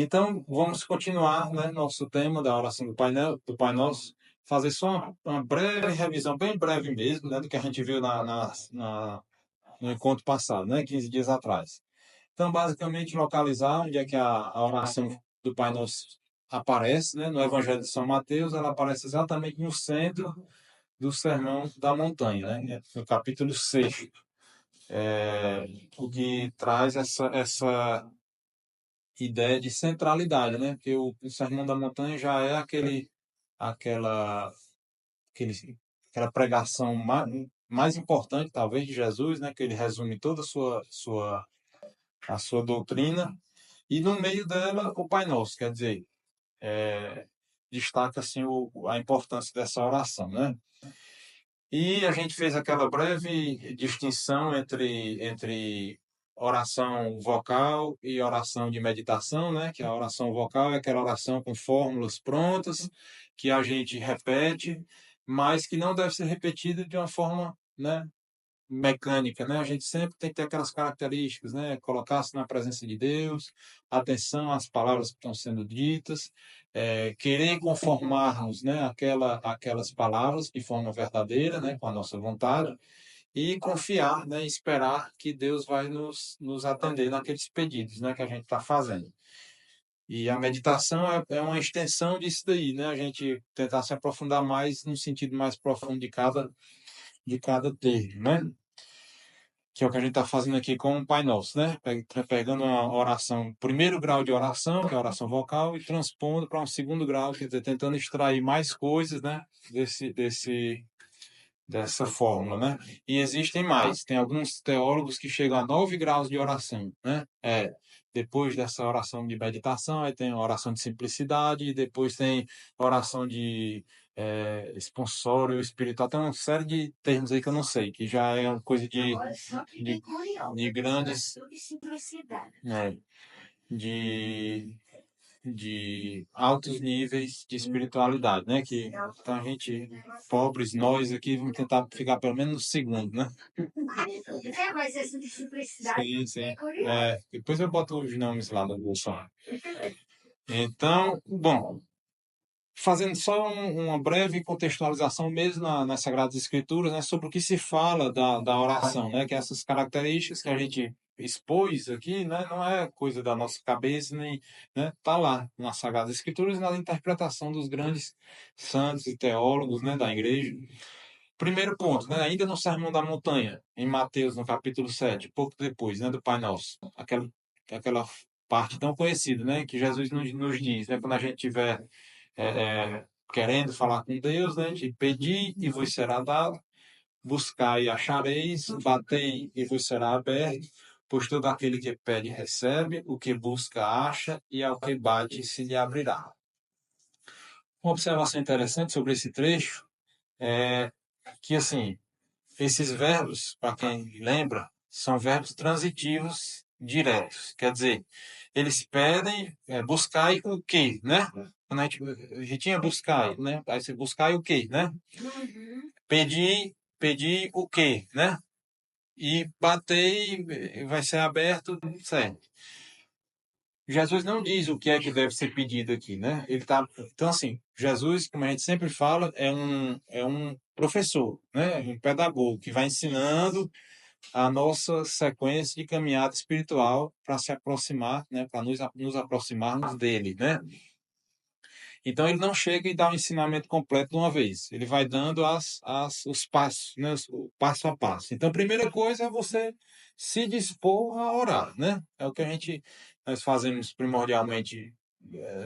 Então, vamos continuar, né, nosso tema da oração do Pai Nosso, fazer só uma breve revisão, bem breve mesmo, né, do que a gente viu no encontro passado, né, 15 dias atrás. Então, basicamente, localizar onde é que a oração do Pai Nosso aparece, né, no Evangelho de São Mateus, ela aparece exatamente no centro do Sermão da Montanha, né, no capítulo 6, o que traz essa ideia de centralidade, né? Porque o Sermão da Montanha já é aquela, aquele, aquela pregação mais importante, talvez, de Jesus, né? Que ele resume toda a sua doutrina. E no meio dela, o Pai Nosso, quer dizer, destaca assim a importância dessa oração, né? E a gente fez aquela breve distinção entre oração vocal e oração de meditação, né? Que a oração vocal é aquela oração com fórmulas prontas, que a gente repete, mas que não deve ser repetida de uma forma, né, mecânica, né? A gente sempre tem que ter aquelas características, né? Colocar-se na presença de Deus, atenção às palavras que estão sendo ditas, querer conformarmos, né? Aquelas palavras de forma verdadeira, né? Com a nossa vontade e confiar, né? Esperar que Deus vai nos atender naqueles pedidos, né? Que a gente está fazendo. E a meditação é uma extensão disso daí, né? A gente tentar se aprofundar mais no sentido mais profundo de cada termo, né? Que é o que a gente está fazendo aqui com o Pai Nosso, né? Pegando uma oração, primeiro grau de oração, que é a oração vocal, e transpondo para um segundo grau, quer dizer, tentando extrair mais coisas, né? Dessa fórmula, né? E existem mais. Tem alguns teólogos que chegam a 9 graus de oração, né? Depois dessa oração de meditação, aí tem a oração de simplicidade, e depois tem a oração de esponsório espiritual. Tem uma série de termos aí que eu não sei, que já é uma coisa de grandes, de altos níveis de espiritualidade, né? Que então a gente, pobres, nós aqui, vamos tentar ficar pelo menos no segundo, né? Mas essa de simplicidade Sim, sim. é curioso. Depois eu boto os nomes lá do Bolsonaro. Então, bom, fazendo só uma breve contextualização mesmo nas Sagradas Escrituras, né, sobre o que se fala da oração, né, que essas características que a gente expôs aqui, né, não é coisa da nossa cabeça, nem, né, tá lá nas Sagradas Escrituras e na interpretação dos grandes santos e teólogos, né, da igreja. Primeiro ponto, né, ainda no Sermão da Montanha, em Mateus, no capítulo 7, pouco depois, né, do Pai Nosso, aquela parte tão conhecida, né, que Jesus nos diz, né, quando a gente tiver querendo falar com Deus, né? De pedir e vos será dado, buscar e achareis, batei e vos será aberto, pois todo aquele que pede recebe, o que busca acha, e ao que bate se lhe abrirá. Uma observação interessante sobre esse trecho é que, assim, esses verbos, para quem lembra, são verbos transitivos diretos. Quer dizer, eles pedem buscar o quê, né? Quando a gente tinha buscar, né? Aí você buscar o quê, né? Pedir o quê, né? E bater vai ser aberto, certo? Jesus não diz o que é que deve ser pedido aqui, né? Então, assim, Jesus, como a gente sempre fala, é um professor, né? Um pedagogo que vai ensinando a nossa sequência de caminhada espiritual para se aproximar, né? Para nos aproximarmos dele, né? Então ele não chega e dá o ensinamento completo de uma vez. Ele vai dando os passos, né? O passo a passo. Então a primeira coisa é você se dispor a orar, né? É o que nós fazemos primordialmente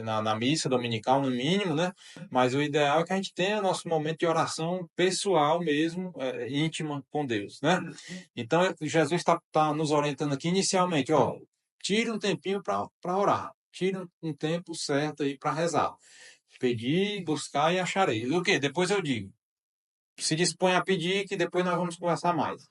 na missa dominical, no mínimo, né? Mas o ideal é que a gente tenha nosso momento de oração pessoal mesmo, íntima com Deus, né? Então Jesus está nos orientando aqui inicialmente, ó, tire um tempinho para orar. Tire um tempo certo aí para rezar. Pedir, buscar e acharei. O quê? Depois eu digo. Se dispõe a pedir, que depois nós vamos conversar mais.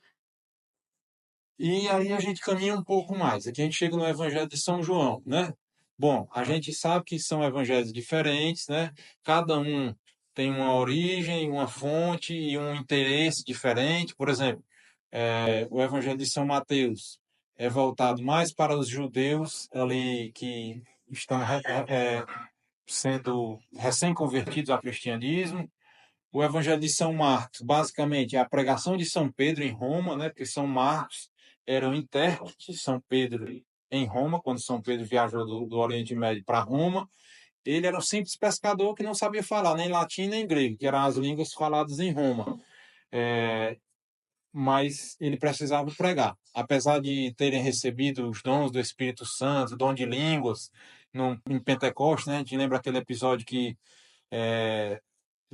E aí a gente caminha um pouco mais. Aqui a gente chega no Evangelho de São João, né? Bom, a gente sabe que são evangelhos diferentes, né? Cada um tem uma origem, uma fonte e um interesse diferente. Por exemplo, o Evangelho de São Mateus é voltado mais para os judeus ali que estão sendo recém-convertidos ao cristianismo. O Evangelho de São Marcos, basicamente, é a pregação de São Pedro em Roma, né? Porque São Marcos era o intérprete de São Pedro em Roma, quando São Pedro viajou do Oriente Médio para Roma. Ele era um simples pescador que não sabia falar nem latim nem grego, que eram as línguas faladas em Roma. Mas ele precisava pregar. Apesar de terem recebido os dons do Espírito Santo, dom de línguas, em Pentecostes, né? A gente lembra aquele episódio que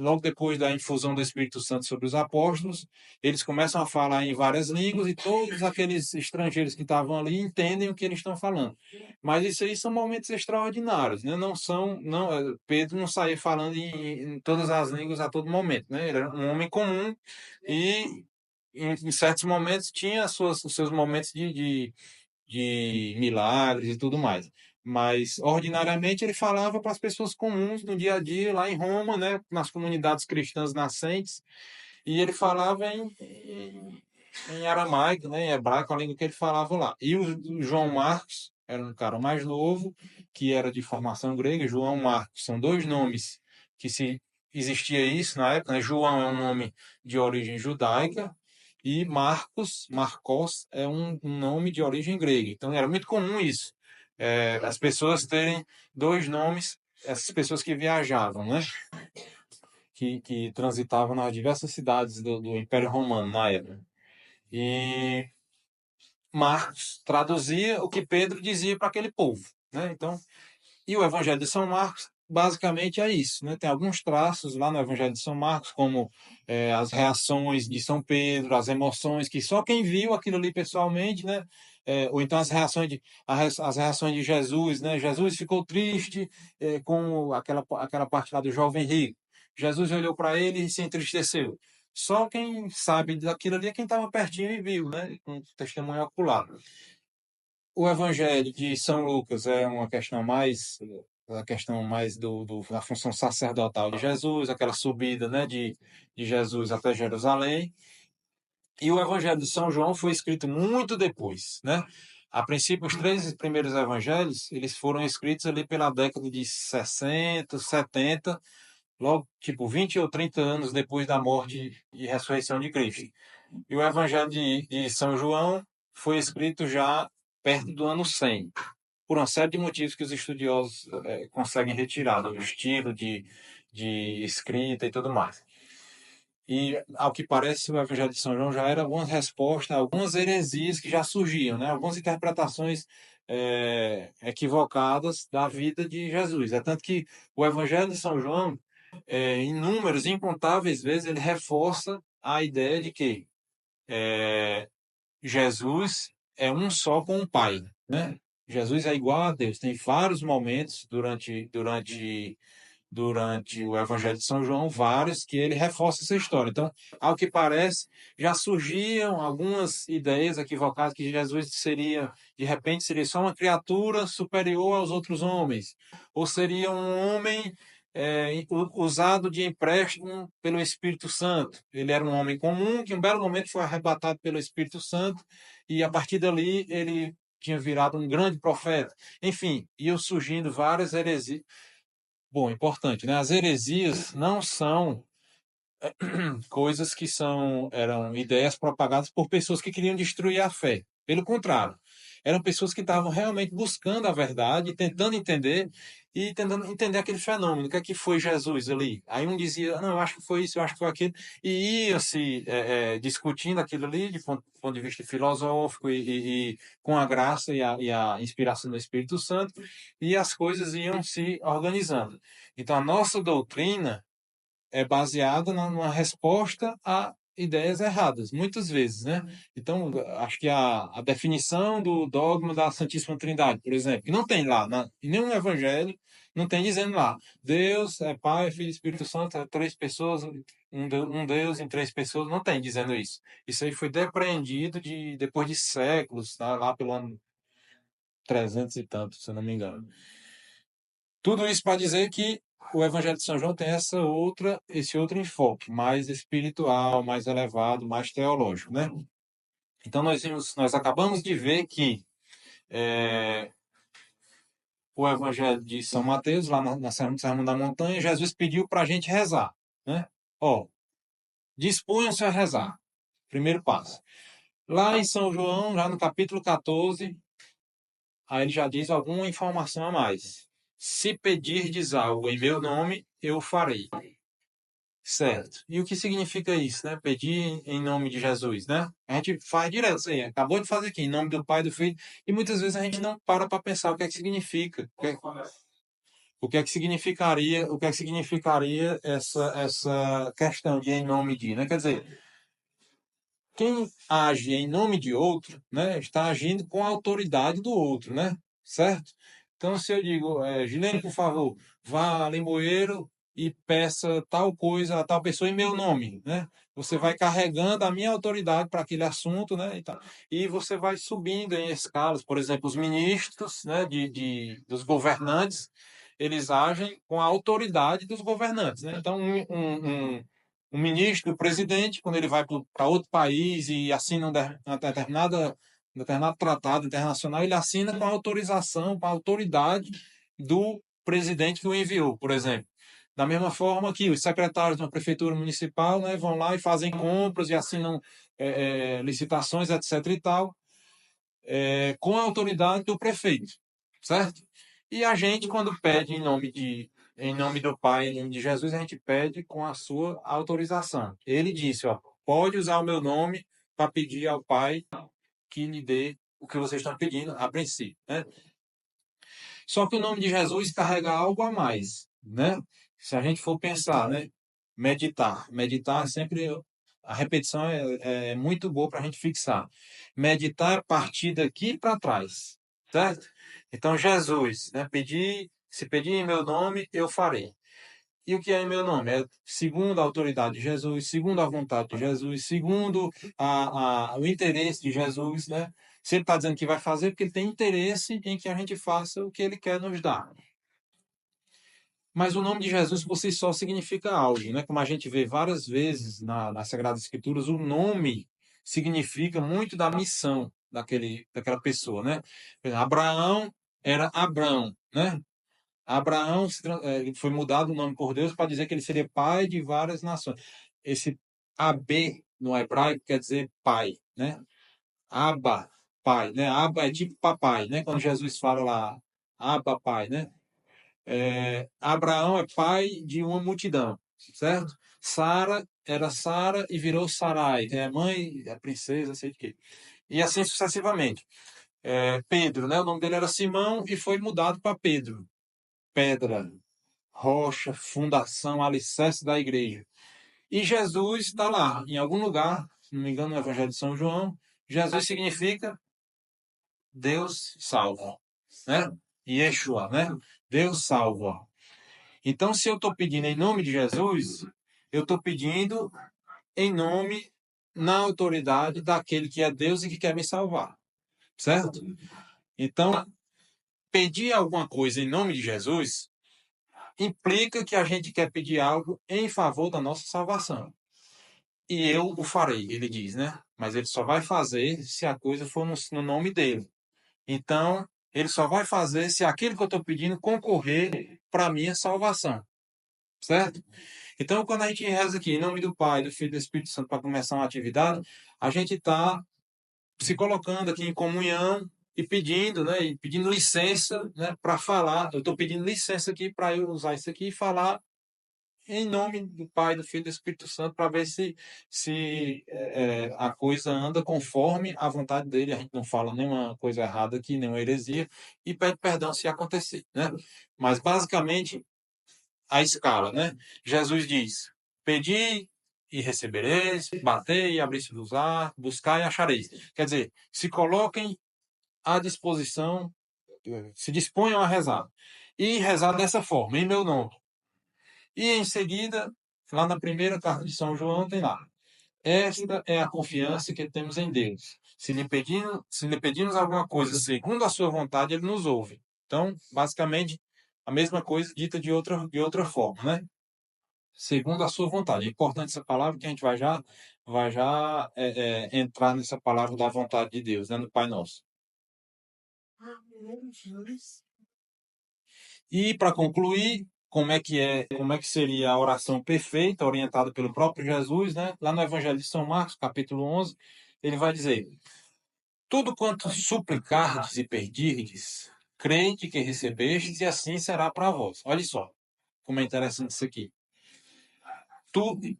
logo depois da infusão do Espírito Santo sobre os apóstolos, eles começam a falar em várias línguas e todos aqueles estrangeiros que estavam ali entendem o que eles estão falando. Mas isso aí são momentos extraordinários, né? Não são, não, Pedro não saía falando em todas as línguas a todo momento, né? Ele era um homem comum e em certos momentos tinha os seus momentos de milagres e tudo mais. Mas, ordinariamente, ele falava para as pessoas comuns no dia a dia, lá em Roma, né, nas comunidades cristãs nascentes, e ele falava em aramaico, né, em hebraico, a língua que ele falava lá. E o João Marcos era um cara mais novo, que era de formação grega. João Marcos são dois nomes que se existia isso na época, né? João é um nome de origem judaica e Marcos, é um nome de origem grega. Então era muito comum isso, as pessoas terem dois nomes, essas pessoas que viajavam, né? Que transitavam nas diversas cidades do Império Romano na época. E Marcos traduzia o que Pedro dizia para aquele povo, né? Então, e o Evangelho de São Marcos basicamente é isso, né? Tem alguns traços lá no Evangelho de São Marcos, como as reações de São Pedro, as emoções que só quem viu aquilo ali pessoalmente, né? Ou então as reações de Jesus, né? Jesus ficou triste com aquela parte lá do jovem rico. Jesus olhou para ele e se entristeceu. Só quem sabe daquilo ali é quem estava pertinho e viu, né? Com testemunho ocular. O Evangelho de São Lucas é uma questão mais a questão mais da função sacerdotal de Jesus, aquela subida, né, de Jesus até Jerusalém. E o Evangelho de São João foi escrito muito depois, né? A princípio, os três primeiros evangelhos, eles foram escritos ali pela década de 60, 70, logo, tipo, 20 ou 30 anos depois da morte e ressurreição de Cristo. E o Evangelho de São João foi escrito já perto do ano 100, por uma série de motivos que os estudiosos conseguem retirar, do estilo de escrita e tudo mais. E, ao que parece, o Evangelho de São João já era alguma resposta a algumas heresias que já surgiam, né? Algumas interpretações equivocadas da vida de Jesus. É tanto que o Evangelho de São João, inúmeras, incontáveis vezes, ele reforça a ideia de que Jesus é um só com o Pai, né? Jesus é igual a Deus. Tem vários momentos durante o Evangelho de São João, vários que ele reforça essa história. Então, ao que parece, já surgiam algumas ideias equivocadas que Jesus seria, de repente, seria só uma criatura superior aos outros homens, ou seria um homem usado de empréstimo pelo Espírito Santo. Ele era um homem comum que, em um belo momento, foi arrebatado pelo Espírito Santo e, a partir dali, ele tinha virado um grande profeta. Enfim, iam surgindo várias heresias. Bom, importante, né? As heresias não são coisas que eram ideias propagadas por pessoas que queriam destruir a fé. Pelo contrário, eram pessoas que estavam realmente buscando a verdade, tentando entender e tentando entender aquele fenômeno. O que é que foi Jesus ali? Aí um dizia, não, eu acho que foi isso, eu acho que foi aquilo, e ia se discutindo aquilo ali de ponto de vista filosófico e com a graça e a inspiração do Espírito Santo, e as coisas iam se organizando. Então, a nossa doutrina é baseada numa resposta a ideias erradas, muitas vezes, né? Então, acho que a definição do dogma da Santíssima Trindade, por exemplo, que não tem lá, em nenhum evangelho, não tem dizendo lá, Deus é Pai, Filho e Espírito Santo, é três pessoas, um Deus em três pessoas, não tem dizendo isso. Isso aí foi depreendido depois de séculos, tá? Lá pelo ano 300 e tanto, se eu não me engano. Tudo isso para dizer que o Evangelho de São João tem esse outro enfoque, mais espiritual, mais elevado, mais teológico, né? Então nós acabamos de ver que o Evangelho de São Mateus, lá no Sermão da Montanha, Jesus pediu para a gente rezar, né? Ó, disponham-se a rezar. Primeiro passo. Lá em São João, já no capítulo 14, aí ele já diz alguma informação a mais. Se pedirdes algo em meu nome, eu farei. Certo. E o que significa isso, né? Pedir em nome de Jesus, né? A gente faz direto isso aí. Acabou de fazer aqui, em nome do Pai, do Filho. E muitas vezes a gente não para pensar o que é que significa. O que é que significaria essa questão de em nome de, né? Quer dizer, quem age em nome de outro, né, está agindo com a autoridade do outro, né? Certo? Então, se eu digo, Gilene, por favor, vá a Limoeiro e peça tal coisa a tal pessoa em meu nome, né? Você vai carregando a minha autoridade para aquele assunto, né? E você vai subindo em escalas. Por exemplo, os ministros, né, dos governantes, eles agem com a autoridade dos governantes, né? Então, um ministro, o presidente, quando ele vai para outro país e assina um determinado tratado internacional, ele assina com a autorização, com a autoridade do presidente que o enviou, por exemplo. Da mesma forma que os secretários de uma prefeitura municipal, né, vão lá e fazem compras e assinam licitações, etc. e tal, com a autoridade do prefeito, certo? E a gente, quando pede em nome do Pai, em nome de Jesus, a gente pede com a sua autorização. Ele disse, ó, pode usar o meu nome para pedir ao Pai que lhe dê o que vocês estão pedindo, a princípio, né? Só que o nome de Jesus carrega algo a mais, né? Se a gente for pensar, né? Meditar é sempre a repetição é muito boa para a gente fixar. Meditar é partir daqui para trás, certo? Então Jesus, né? Se pedir em meu nome, eu farei. E o que é em meu nome? É segundo a autoridade de Jesus, segundo a vontade de Jesus, segundo o interesse de Jesus, né? Se ele está dizendo que vai fazer, porque ele tem interesse em que a gente faça o que ele quer nos dar. Mas o nome de Jesus por si só significa algo, né? Como a gente vê várias vezes nas Sagradas Escrituras, o nome significa muito da missão daquela pessoa, né? Por exemplo, Abraão era Abrão, né? Abraão ele foi mudado o nome por Deus para dizer que ele seria pai de várias nações. Esse AB no hebraico quer dizer pai, né? Abba, pai, né? Abba é tipo papai, né? Quando Jesus fala lá, Abba, pai, né? Abraão é pai de uma multidão, certo? Sara era Sara e virou Sarai, é mãe, é princesa, sei de quê. E assim sucessivamente. Pedro, né? O nome dele era Simão e foi mudado para Pedro. Pedra, rocha, fundação, alicerce da igreja. E Jesus está lá, em algum lugar, se não me engano, no Evangelho de São João, Jesus significa Deus salva, né? Yeshua, né? Deus salva. Então, se eu estou pedindo em nome de Jesus, eu estou pedindo em nome, na autoridade daquele que é Deus e que quer me salvar, certo? Então, pedir alguma coisa em nome de Jesus implica que a gente quer pedir algo em favor da nossa salvação. E eu o farei, ele diz, né? Mas ele só vai fazer se a coisa for no nome dele. Então, ele só vai fazer se aquilo que eu estou pedindo concorrer para a minha salvação, certo? Então, quando a gente reza aqui em nome do Pai, do Filho e do Espírito Santo para começar uma atividade, a gente está se colocando aqui em comunhão e pedindo, né? E pedindo licença, né? Para falar. Eu estou pedindo licença aqui para eu usar isso aqui e falar em nome do Pai, do Filho e do Espírito Santo, para ver se a coisa anda conforme a vontade dele. A gente não fala nenhuma coisa errada aqui, nenhuma heresia, e pede perdão se acontecer, né? Mas, basicamente, a escala, né? Jesus diz, pedi e recebereis, batei e abri-se-vos-á, buscai e achareis. Quer dizer, se coloquem à disposição, se disponham a rezar. E rezar dessa forma, em meu nome. E em seguida, lá na primeira carta de São João, tem lá. Esta é a confiança que temos em Deus. Se lhe pedimos alguma coisa segundo a sua vontade, ele nos ouve. Então, basicamente, a mesma coisa dita de outra forma, né? Segundo a sua vontade. É importante essa palavra que a gente vai já entrar nessa palavra da vontade de Deus, né? No Pai Nosso. E para concluir, como é que seria a oração perfeita, orientada pelo próprio Jesus, né? Lá no Evangelho de São Marcos, capítulo 11, ele vai dizer: tudo quanto suplicardes e pedirdes, crede que recebestes, e assim será para vós. Olha só como é interessante isso aqui. Tudo,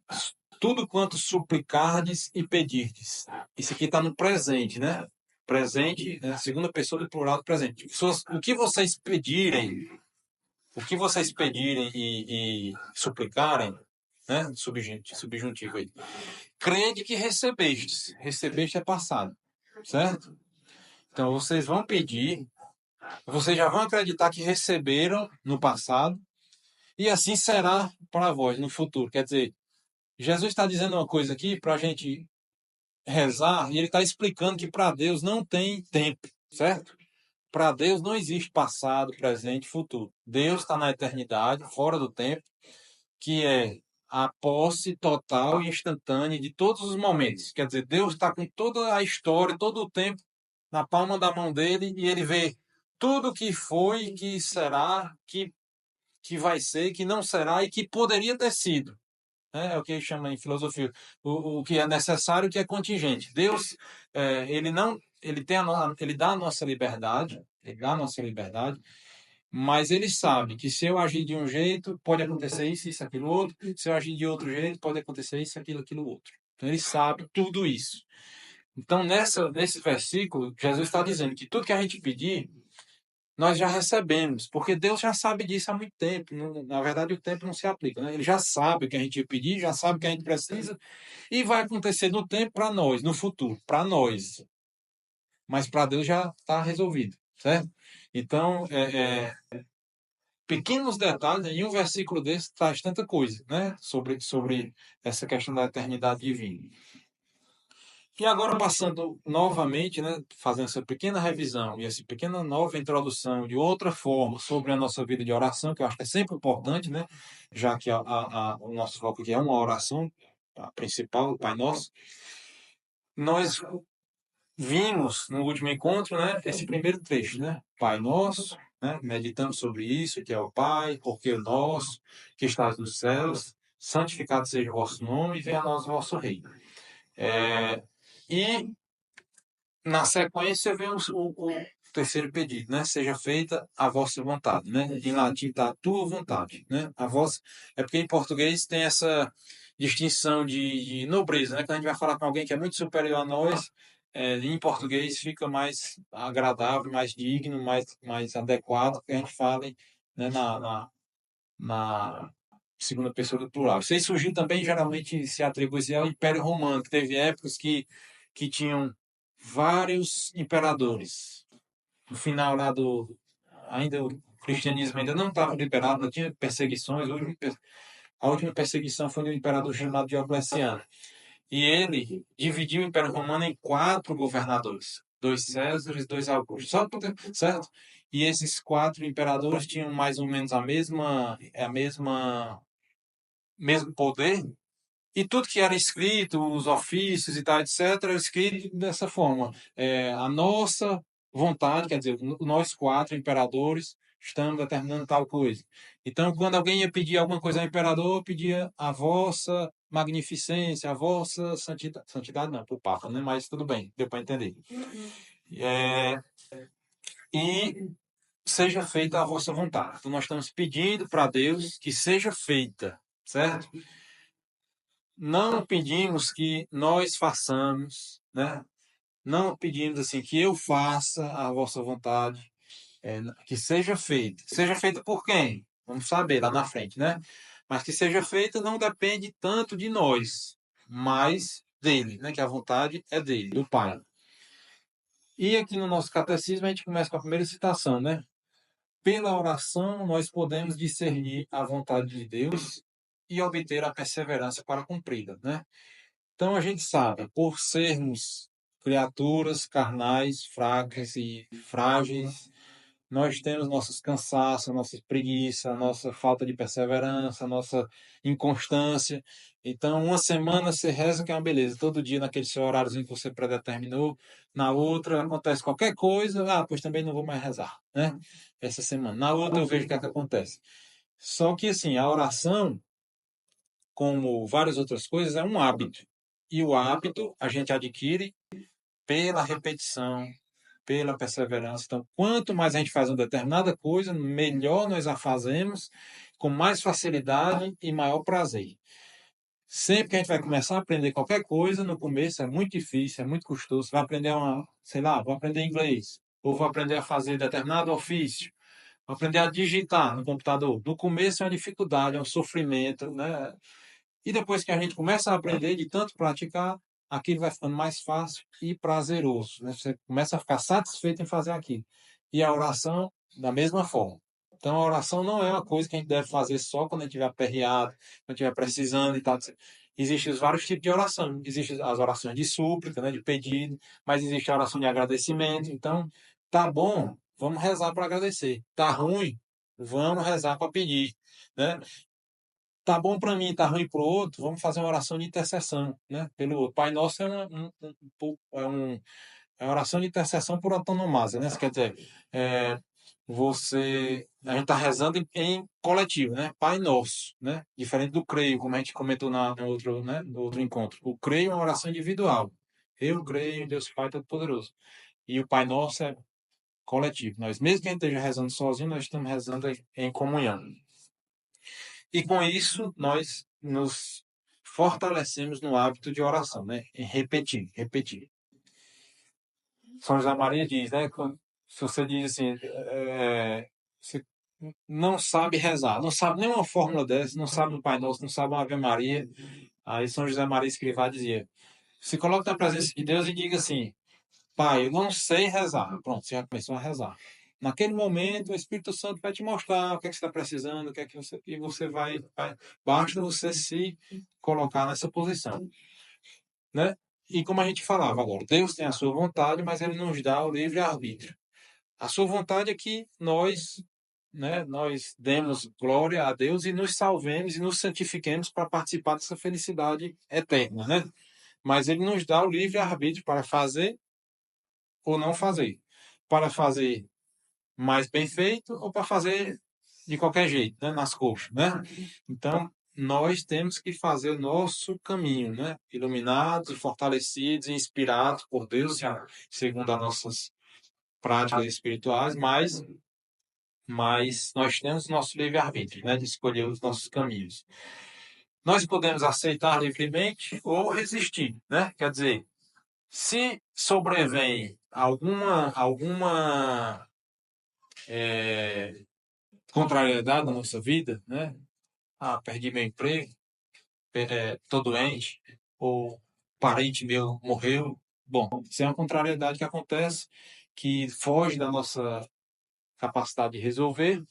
tudo quanto suplicardes e pedirdes. Isso aqui está no presente, né? Presente, né? Segunda pessoa do plural do presente. O que vocês pedirem, o que vocês pedirem e suplicarem, né? Subjuntivo aí. Crede que recebestes. Recebeste é passado, certo? Então vocês vão pedir, vocês já vão acreditar que receberam no passado, e assim será para vós no futuro. Quer dizer, Jesus está dizendo uma coisa aqui para a gente rezar, e ele está explicando que para Deus não tem tempo, certo? Para Deus não existe passado, presente e futuro. Deus está na eternidade, fora do tempo, que é a posse total e instantânea de todos os momentos. Quer dizer, Deus está com toda a história, todo o tempo na palma da mão dele, e ele vê tudo que foi, que será, que vai ser, que não será e que poderia ter sido. Né? É o que chama em filosofia o que é necessário, o que é contingente. Deus, ele não, ele tem ele dá a nossa liberdade, ele dá a nossa liberdade, mas ele sabe que se eu agir de um jeito, pode acontecer isso, aquilo, outro. Se eu agir de outro jeito, pode acontecer isso, aquilo, outro. Então ele sabe tudo isso. Então nesse versículo, Jesus está dizendo que tudo que a gente pedir, nós já recebemos, porque Deus já sabe disso há muito tempo. Na verdade, o tempo não se aplica, né? Ele já sabe o que a gente pedir, já sabe o que a gente precisa, e vai acontecer no tempo para nós, no futuro, para nós. Mas para Deus já está resolvido, certo? Então, pequenos detalhes, em um versículo desse traz tanta coisa, né? Sobre essa questão da eternidade divina. E agora, passando novamente, né, fazendo essa pequena revisão e essa pequena nova introdução de outra forma sobre a nossa vida de oração, que eu acho que é sempre importante, né, já que o nosso foco aqui é uma oração, a principal, o Pai Nosso, nós vimos no último encontro, né, esse primeiro trecho, né, Pai Nosso, né, meditamos sobre isso, que é o Pai, porque o nosso, que estás nos céus, santificado seja o vosso nome e venha a nós o vosso reino. E na sequência vem o terceiro pedido, né? Seja feita a vossa vontade, né? Em latim está a tua vontade, né? A vossa é porque em português tem essa distinção de nobreza, né? Quando a gente vai falar com alguém que é muito superior a nós, em português fica mais agradável, mais digno, mais adequado que a gente fale, né? Na segunda pessoa do plural. Isso aí surgiu também, geralmente se atribui ao Império Romano, que teve épocas que tinham vários imperadores. No final lá ainda o cristianismo ainda não estava liberado, não tinha perseguições. A última perseguição foi do imperador chamado Diocleciano. E ele dividiu o Império Romano em 4 governadores. 2 Césares, 2 Augustos. Certo? E esses 4 imperadores tinham mais ou menos mesmo poder, e tudo que era escrito, os ofícios e tal, etc., era escrito dessa forma. A nossa vontade, quer dizer, nós 4 imperadores estamos determinando tal coisa. Então, quando alguém ia pedir alguma coisa ao imperador, pedia a vossa magnificência, a vossa santidade. Santidade não, para o Papa, né? Mas tudo bem, deu para entender. É, e seja feita a vossa vontade. Então, nós estamos pedindo para Deus que seja feita, certo? Não pedimos que nós façamos, né? Não pedimos assim que eu faça a vossa vontade, que seja feita. Seja feita por quem? Vamos saber lá na frente, né? Mas que seja feita não depende tanto de nós, mas dele, né? Que a vontade é dele, do Pai. E aqui no nosso catecismo a gente começa com a primeira citação, né? Pela oração nós podemos discernir a vontade de Deus e obter a perseverança para cumpri-la, né? Então a gente sabe, por sermos criaturas carnais, fracas e frágeis, nós temos nossos cansaços, nossas preguiça, nossa falta de perseverança, nossa inconstância. Então, uma semana você reza que é uma beleza, todo dia naquele seu horáriozinho que você predeterminou, na outra acontece qualquer coisa, pois também não vou mais rezar, né? Essa semana. Na outra eu vejo o que é que acontece. Só que, assim, a oração, como várias outras coisas, é um hábito. E o hábito a gente adquire pela repetição, pela perseverança. Então, quanto mais a gente faz uma determinada coisa, melhor nós a fazemos, com mais facilidade e maior prazer. Sempre que a gente vai começar a aprender qualquer coisa, no começo é muito difícil, é muito custoso. Você vai aprender sei lá, vou aprender inglês, ou vou aprender a fazer determinado ofício, vou aprender a digitar no computador. No começo é uma dificuldade, é um sofrimento, né? E depois que a gente começa a aprender, de tanto praticar, aquilo vai ficando mais fácil e prazeroso, né? Você começa a ficar satisfeito em fazer aquilo. E a oração, da mesma forma. Então, a oração não é uma coisa que a gente deve fazer só quando a gente estiver aperreado, quando estiver precisando e tal. Existem os vários tipos de oração. Existem as orações de súplica, né, de pedido, mas existe a oração de agradecimento. Então, tá bom, vamos rezar para agradecer. Tá ruim, vamos rezar para pedir, né? Tá bom para mim, tá ruim para o outro, vamos fazer uma oração de intercessão, né? Pelo outro. Pai Nosso é uma oração de intercessão por antonomasia, né? Isso quer dizer, é, a gente está rezando em coletivo, né? Pai Nosso, né? Diferente do creio, como a gente comentou no outro, né? No outro encontro. O creio é uma oração individual. Eu creio em Deus Pai Todo-Poderoso. E o Pai Nosso é coletivo. Nós, mesmo que a gente esteja rezando sozinho, nós estamos rezando em comunhão. E com isso, nós nos fortalecemos no hábito de oração, né? Em repetir, repetir. São José Maria diz, né? Se você diz assim, você não sabe rezar, não sabe nenhuma fórmula dessa, não sabe o Pai Nosso, não sabe uma Ave Maria. Aí São José Maria Escrivá dizia, se coloque na presença de Deus e diga assim, Pai, eu não sei rezar. Pronto, você já começou a rezar. Naquele momento, o Espírito Santo vai te mostrar o que é que você está precisando, o que é que você, e você basta você se colocar nessa posição, né? E como a gente falava agora, Deus tem a sua vontade, mas ele nos dá o livre-arbítrio. A sua vontade é que nós, né, nós demos glória a Deus e nos salvemos e nos santifiquemos para participar dessa felicidade eterna, né? Mas ele nos dá o livre-arbítrio para fazer ou não fazer. Para fazer mais bem feito ou para fazer de qualquer jeito, né? Nas coxas, né? Então, nós temos que fazer o nosso caminho, né? Iluminados, fortalecidos e inspirados por Deus, segundo as nossas práticas espirituais, mas nós temos nosso livre-arbítrio, né? De escolher os nossos caminhos. Nós podemos aceitar livremente ou resistir, né? Quer dizer, se sobrevém alguma contrariedade na nossa vida, né? Perdi meu emprego, tô doente, ou parente meu morreu. Bom, isso é uma contrariedade que acontece, que foge da nossa capacidade de resolver.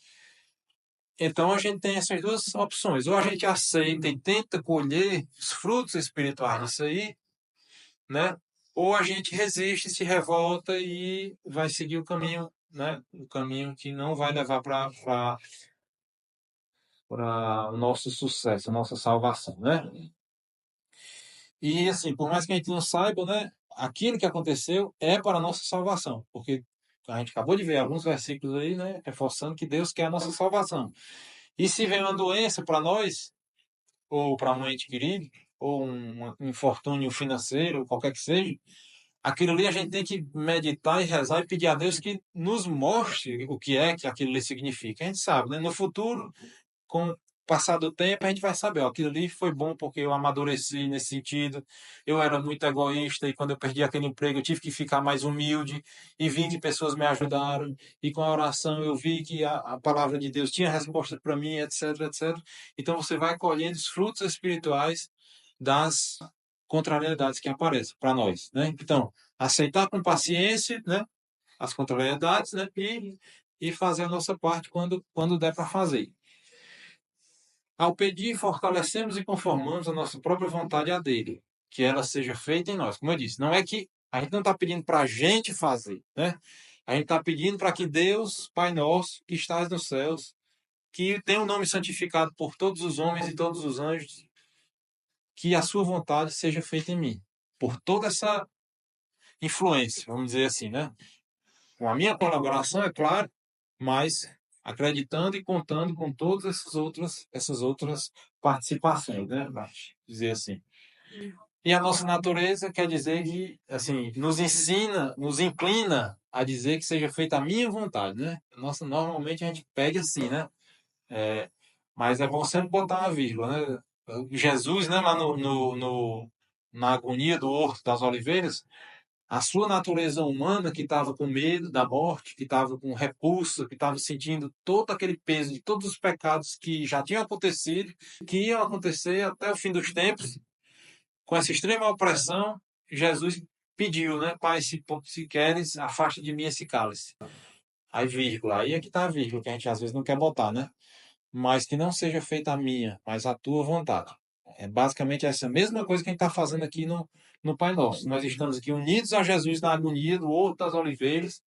Então a gente tem essas duas opções. Ou a gente aceita e tenta colher os frutos espirituais disso aí, né? Ou a gente resiste, se revolta e vai seguir o caminho, né? O caminho que não vai levar para o nosso sucesso, a nossa salvação, né? E assim, por mais que a gente não saiba, né? Aquilo que aconteceu é para a nossa salvação, porque a gente acabou de ver alguns versículos aí, né? Reforçando que Deus quer a nossa salvação. E se vem uma doença para nós, ou para um ente querido, ou um infortúnio financeiro, qualquer que seja, aquilo ali a gente tem que meditar e rezar e pedir a Deus que nos mostre o que é que aquilo ali significa. A gente sabe, né? No futuro, com o passar do tempo, a gente vai saber, ó, aquilo ali foi bom porque eu amadureci nesse sentido, eu era muito egoísta e quando eu perdi aquele emprego eu tive que ficar mais humilde e vi que pessoas me ajudaram e com a oração eu vi que a palavra de Deus tinha resposta para mim, etc, etc. Então você vai colhendo os frutos espirituais das contrariedades que aparecem para nós, né? Então, aceitar com paciência, né, as contrariedades, né, e fazer a nossa parte quando der para fazer. Ao pedir, fortalecemos e conformamos a nossa própria vontade à dele, que ela seja feita em nós. Como eu disse, não é que a gente não está pedindo para a gente fazer, né? A gente está pedindo para que Deus, Pai nosso, que estás nos céus, que tem um nome santificado por todos os homens e todos os anjos, que a sua vontade seja feita em mim. Por toda essa influência, vamos dizer assim, né? Com a minha colaboração, é claro, mas acreditando e contando com todas essas outras participações, né? Vamos dizer assim. E a nossa natureza quer dizer que, assim, nos ensina, nos inclina a dizer que seja feita a minha vontade, né? Normalmente a gente pede assim, né? Mas é bom sempre botar uma vírgula, né? Jesus, né, lá na agonia do Horto das Oliveiras, a sua natureza humana que estava com medo da morte, que estava com repulsa, que estava sentindo todo aquele peso de todos os pecados que já tinham acontecido, que iam acontecer até o fim dos tempos, com essa extrema opressão, Jesus pediu, né? Pai, se queres, afasta de mim esse cálice. Aí, vírgula. Aí é que está a vírgula, que a gente às vezes não quer botar, né? Mas que não seja feita a minha, mas a tua vontade. É basicamente essa mesma coisa que a gente está fazendo aqui no Pai Nosso. Nós estamos aqui unidos a Jesus na agonia do Horto das Oliveiras,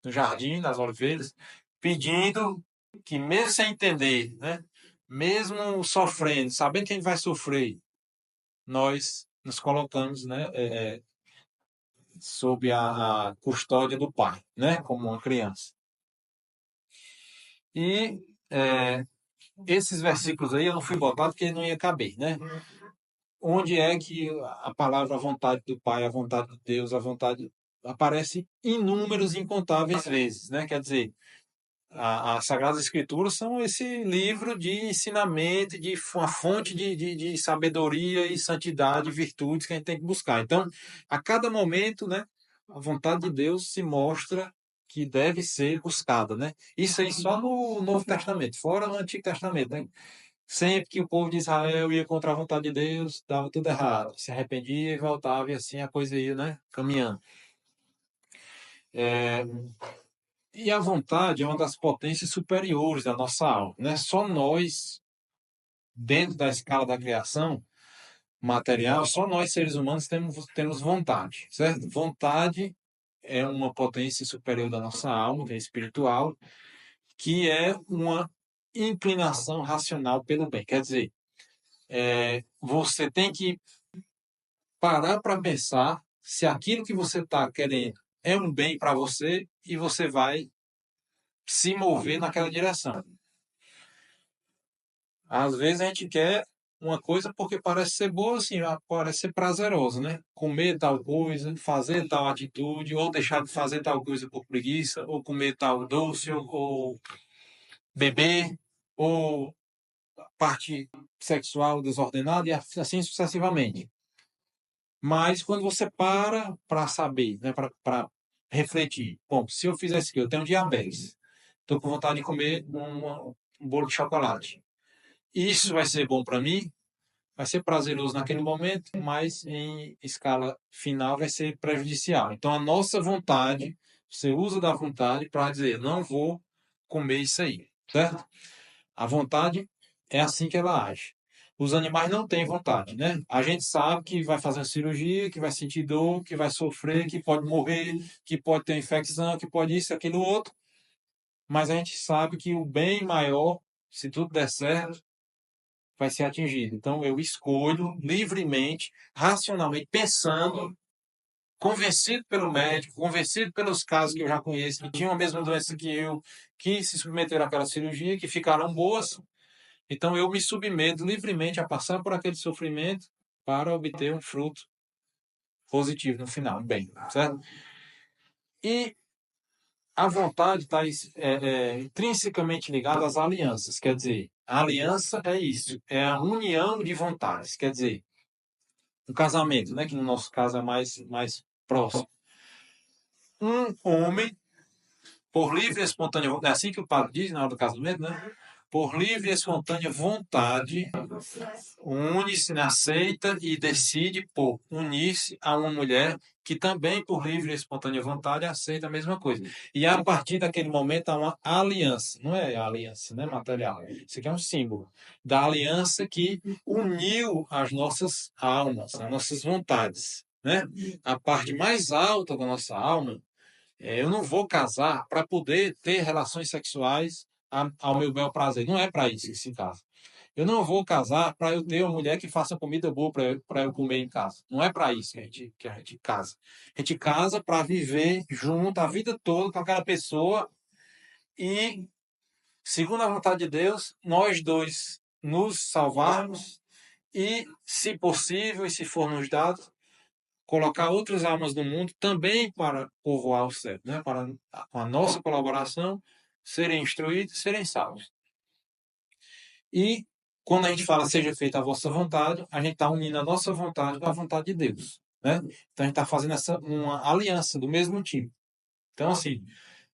no Jardim das Oliveiras, pedindo que, mesmo sem entender, né? Mesmo sofrendo, sabendo que a gente vai sofrer, nós nos colocamos, né, sob a custódia do Pai, né, como uma criança. E esses versículos aí eu não fui botar porque não ia caber, né? Onde é que a palavra a vontade do Pai, a vontade de Deus, a vontade aparece inúmeras, incontáveis vezes, né? Quer dizer, as Sagradas Escrituras são esse livro de ensinamento, de uma fonte de sabedoria e santidade e virtudes que a gente tem que buscar. Então, a cada momento, né, a vontade de Deus se mostra que deve ser buscada, né? Isso aí só no Novo Testamento, fora no Antigo Testamento, né? Sempre que o povo de Israel ia contra a vontade de Deus, dava tudo errado. Se arrependia e voltava, e assim a coisa ia, né, caminhando. E a vontade é uma das potências superiores da nossa alma, né? Só nós, dentro da escala da criação material, só nós seres humanos temos vontade, certo? Vontade é uma potência superior da nossa alma, que é espiritual, que é uma inclinação racional pelo bem. Quer dizer, você tem que parar para pensar se aquilo que você está querendo é um bem para você e você vai se mover naquela direção. Às vezes a gente quer uma coisa porque parece ser boa, assim, parece ser prazerosa, né? Comer tal coisa, fazer tal atitude, ou deixar de fazer tal coisa por preguiça, ou comer tal doce, ou beber, ou parte sexual desordenada, e assim sucessivamente. Mas quando você para saber, né, para refletir, bom, se eu fizer isso aqui, eu tenho diabetes, estou com vontade de comer um bolo de chocolate. Isso vai ser bom para mim? Vai ser prazeroso naquele momento, mas em escala final vai ser prejudicial. Então, a nossa vontade, você usa da vontade para dizer, não vou comer isso aí, certo? A vontade é assim que ela age. Os animais não têm vontade, né? A gente sabe que vai fazer uma cirurgia, que vai sentir dor, que vai sofrer, que pode morrer, que pode ter infecção, que pode isso, aquilo, outro. Mas a gente sabe que o bem maior, se tudo der certo, vai ser atingido. Então, eu escolho livremente, racionalmente, pensando, convencido pelo médico, convencido pelos casos que eu já conheço, que tinham a mesma doença que eu, que se submeteram àquela cirurgia, que ficaram boas. Então, eu me submeto livremente a passar por aquele sofrimento para obter um fruto positivo no final, bem, certo? E a vontade está intrinsecamente ligada às alianças, quer dizer, a aliança é isso, é a união de vontades, quer dizer, um casamento, né, que no nosso caso é mais próximo. Um homem, por livre e espontânea vontade, é assim que o padre diz na hora do casamento, né? Por livre e espontânea vontade, une-se, né, aceita e decide por unir-se a uma mulher que também, por livre e espontânea vontade, aceita a mesma coisa. E a partir daquele momento há uma aliança, não é a aliança, né, material. Isso aqui é um símbolo da aliança que uniu as nossas almas, as nossas vontades, né? A parte mais alta da nossa alma Eu não vou casar para poder ter relações sexuais ao meu bel prazer. Não é para isso que se casa. Eu não vou casar para eu ter uma mulher que faça comida boa para eu comer em casa. Não é para isso que a gente casa. A gente casa para viver junto a vida toda com aquela pessoa e, segundo a vontade de Deus, nós dois nos salvarmos e, se possível e se for nos dado, colocar outras almas no mundo também para povoar o céu, né? Para, com a nossa colaboração, serem instruídos, serem salvos. E quando a gente fala seja feita a vossa vontade, a gente está unindo a nossa vontade com a vontade de Deus, né? Então a gente está fazendo uma aliança do mesmo tipo. Então, assim,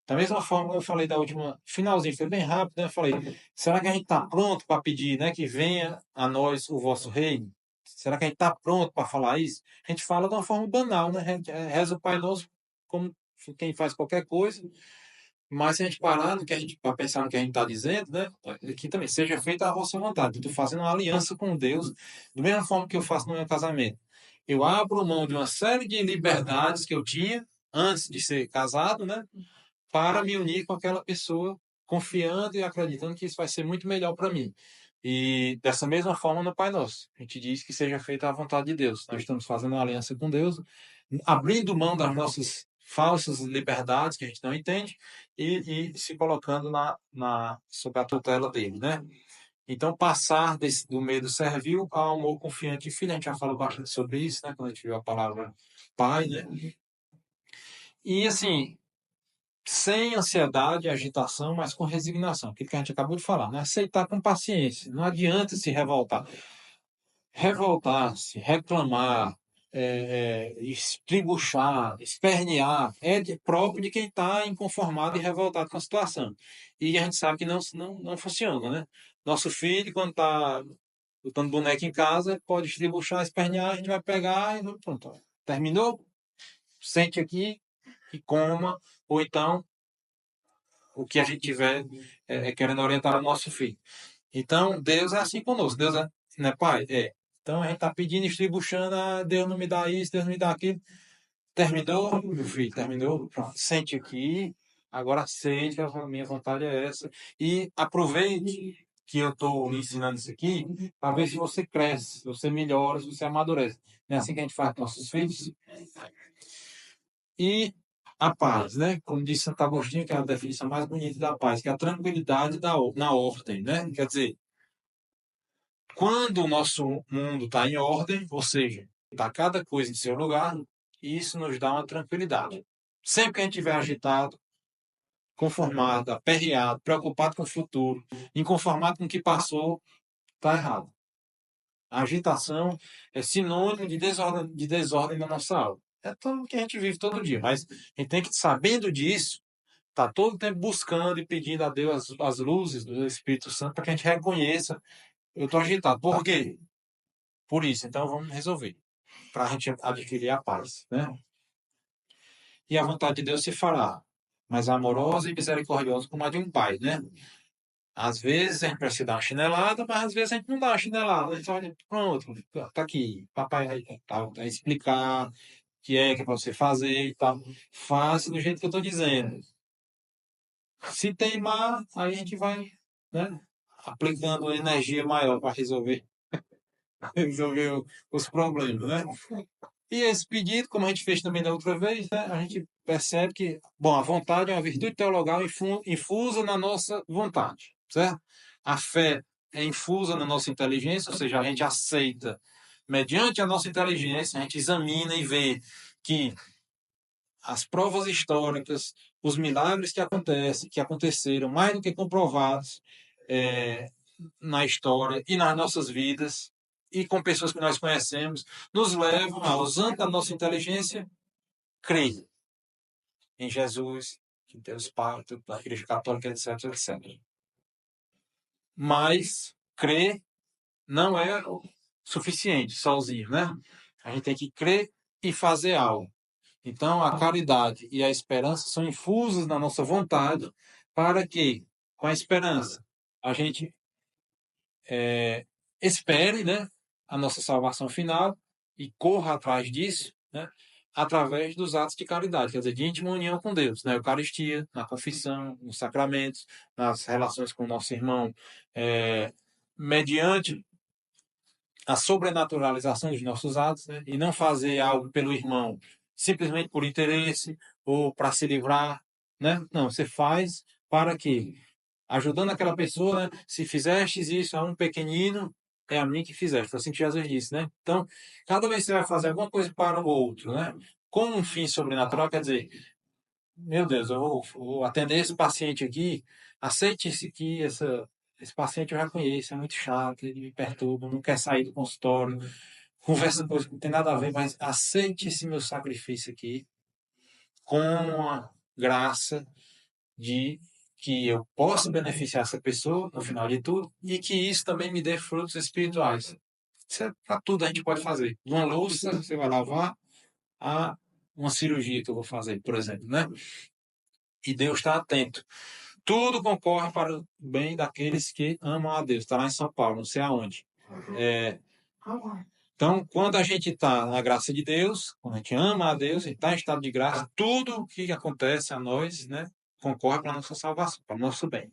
da mesma forma que eu falei da última, finalzinho, foi bem rápido, né? Eu falei, será que a gente está pronto para pedir, né, que venha a nós o vosso reino? Será que a gente está pronto para falar isso? A gente fala de uma forma banal, né? A gente reza o Pai Nosso como quem faz qualquer coisa, mas se a gente parar no que a gente, para pensar no que a gente está dizendo, né? Aqui também, seja feita a vossa vontade. Eu estou fazendo uma aliança com Deus, da mesma forma que eu faço no meu casamento. Eu abro mão de uma série de liberdades que eu tinha antes de ser casado, né? Para me unir com aquela pessoa, confiando e acreditando que isso vai ser muito melhor para mim. E dessa mesma forma no Pai Nosso. A gente diz que seja feita a vontade de Deus. Nós estamos fazendo uma aliança com Deus, abrindo mão das nossas falsas liberdades que a gente não entende e se colocando sob a tutela dele, né? Então, passar do medo servil ao amor confiante e filho, a gente já falou bastante sobre isso, né? Quando a gente viu a palavra pai, né? E, assim, sem ansiedade e agitação, mas com resignação. Aquilo que a gente acabou de falar, né? Aceitar com paciência. Não adianta se revoltar. Revoltar-se, reclamar, estribuchar, espernear, próprio de quem está inconformado e revoltado com a situação. E a gente sabe que não funciona, né? Nosso filho, quando está botando boneco em casa, pode estribuchar, espernear, a gente vai pegar e pronto. Terminou? Sente aqui e coma. Ou então, o que a gente tiver querendo orientar o nosso filho. Então, Deus é assim conosco. Deus é, né, Pai? É. Então, a gente está pedindo, estribuchando, Deus não me dá isso, Deus não me dá aquilo. Terminou, meu filho, terminou. Pronto, sente aqui, agora aceite, a minha vontade é essa. E aproveite que eu estou ensinando isso aqui, para ver se você cresce, se você melhora, se você amadurece. Não é assim que a gente faz com nossos filhos? E a paz, né? Como disse Santo Agostinho, que é a definição mais bonita da paz, que é a tranquilidade na ordem, né? Quer dizer, quando o nosso mundo está em ordem, ou seja, está cada coisa em seu lugar, isso nos dá uma tranquilidade. Sempre que a gente estiver agitado, conformado, aperreado, preocupado com o futuro, inconformado com o que passou, está errado. A agitação é sinônimo de desordem na nossa alma. É tudo que a gente vive todo dia, mas a gente tem que, sabendo disso, tá todo o tempo buscando e pedindo a Deus as luzes do Espírito Santo para que a gente reconheça. Eu estou agitado. Por quê? Por isso. Então vamos resolver. Para a gente adquirir a paz, né? E a vontade de Deus se fará, mas amorosa e misericordiosa como a de um pai, né? Às vezes a gente precisa dar uma chinelada, mas às vezes a gente não dá uma chinelada. A gente olha, pronto, tá aqui. Papai vai explicar o que é para você fazer e tal. Faça do jeito que eu estou dizendo. Se teimar, aí a gente vai, né, aplicando energia maior para resolver os problemas, né? E esse pedido, como a gente fez também da outra vez, né, a gente percebe que, bom, a vontade é uma virtude teologal infusa na nossa vontade, certo? A fé é infusa na nossa inteligência, ou seja, a gente aceita, mediante a nossa inteligência, a gente examina e vê que as provas históricas, os milagres que aconteceram, mais do que comprovados é, na história e nas nossas vidas, e com pessoas que nós conhecemos, nos levam a, usando a nossa inteligência, crer em Jesus, em Deus Pai, da Igreja Católica, etc, etc. Mas crer não é suficiente sozinho, né? A gente tem que crer e fazer algo. Então, a caridade e a esperança são infusas na nossa vontade para que, com a esperança, a gente espere, né, a nossa salvação final e corra atrás disso, né? através dos atos de caridade, quer dizer, de íntima união com Deus, na Eucaristia, na confissão, nos sacramentos, nas relações com o nosso irmão, mediante a sobrenaturalização dos nossos atos, né? E não fazer algo pelo irmão simplesmente por interesse ou para se livrar, né? Não, você faz para quê? Ajudando aquela pessoa, né? Se fizestes isso a um pequenino, é a mim que fizeste. Foi assim que Jesus disse, né? Então, cada vez que você vai fazer alguma coisa para o outro, né? Com um fim sobrenatural, quer dizer, meu Deus, eu vou atender esse paciente aqui, aceite esse aqui, esse paciente eu já conheço, é muito chato, ele me perturba, não quer sair do consultório, conversa coisa que não tem nada a ver, mas aceite esse meu sacrifício aqui com a graça de que eu possa beneficiar essa pessoa no final de tudo e que isso também me dê frutos espirituais. Isso é para tudo a gente pode fazer. Uma louça você vai lavar, a uma cirurgia que eu vou fazer, por exemplo, né? E Deus está atento. Tudo concorre para o bem daqueles que amam a Deus. Está lá em São Paulo, não sei aonde. Então, quando a gente está na graça de Deus, quando a gente ama a Deus, a gente está em estado de graça, tudo o que acontece a nós, né, concorre para a nossa salvação, para o nosso bem.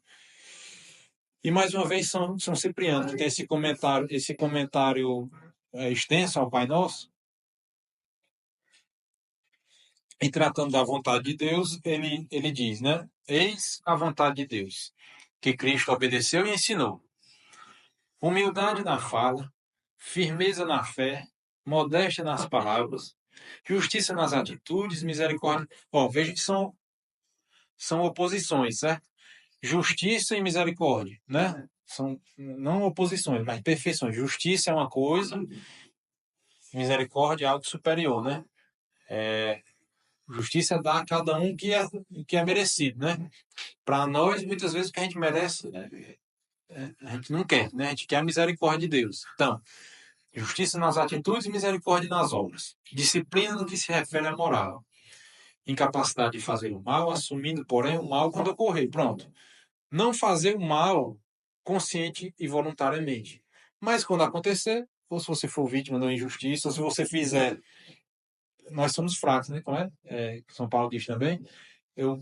E mais uma vez, São Cipriano, que tem esse comentário extenso ao Pai Nosso, e tratando da vontade de Deus, ele diz, né? Eis a vontade de Deus, que Cristo obedeceu e ensinou. Humildade na fala, firmeza na fé, modéstia nas palavras, justiça nas atitudes, misericórdia. Ó, veja que são oposições, certo? Justiça e misericórdia, né? São não oposições, mas perfeições. Justiça é uma coisa, misericórdia é algo superior, né? Justiça dá a cada um o que é merecido, né? Para nós, muitas vezes, o que a gente merece, né? A gente não quer, né? A gente quer a misericórdia de Deus. Então, justiça nas atitudes e misericórdia nas obras. Disciplina no que se refere à moral. Incapacidade de fazer o mal, assumindo, porém, o mal quando ocorrer. Pronto. Não fazer o mal consciente e voluntariamente. Mas quando acontecer, ou se você for vítima de uma injustiça, ou se você fizer. Nós somos fracos, né? Como São Paulo diz também. Eu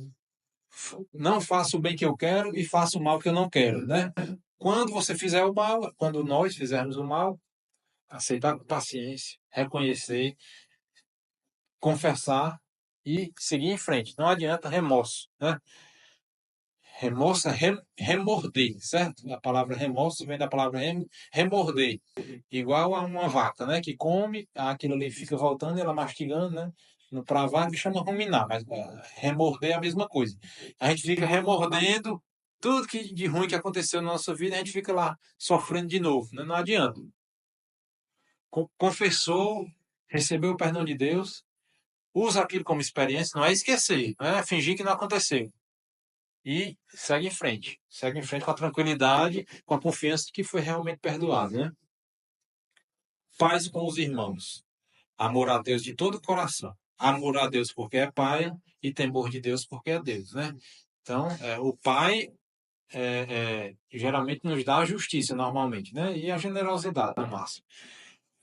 não faço o bem que eu quero e faço o mal que eu não quero, né? Quando você fizer o mal, quando nós fizermos o mal, aceitar com paciência, reconhecer, confessar e seguir em frente. Não adianta remorso, né? Remorso é remorder, certo? A palavra remorso vem da palavra remorder. Igual a uma vaca, né? Que come, aquilo ali fica voltando, ela mastigando, né? Para a vaca chama ruminar, mas remorder é a mesma coisa. A gente fica remordendo tudo que de ruim que aconteceu na nossa vida, a gente fica lá sofrendo de novo, né? Não adianta. Confessou, recebeu o perdão de Deus, usa aquilo como experiência, não é esquecer, não é fingir que não aconteceu. E segue em frente. Segue em frente com a tranquilidade, com a confiança de que foi realmente perdoado, né? Paz com os irmãos. Amor a Deus de todo o coração. Amor a Deus porque é Pai e temor de Deus porque é Deus, né? Então, o Pai geralmente nos dá a justiça, normalmente, né? E a generosidade, no máximo.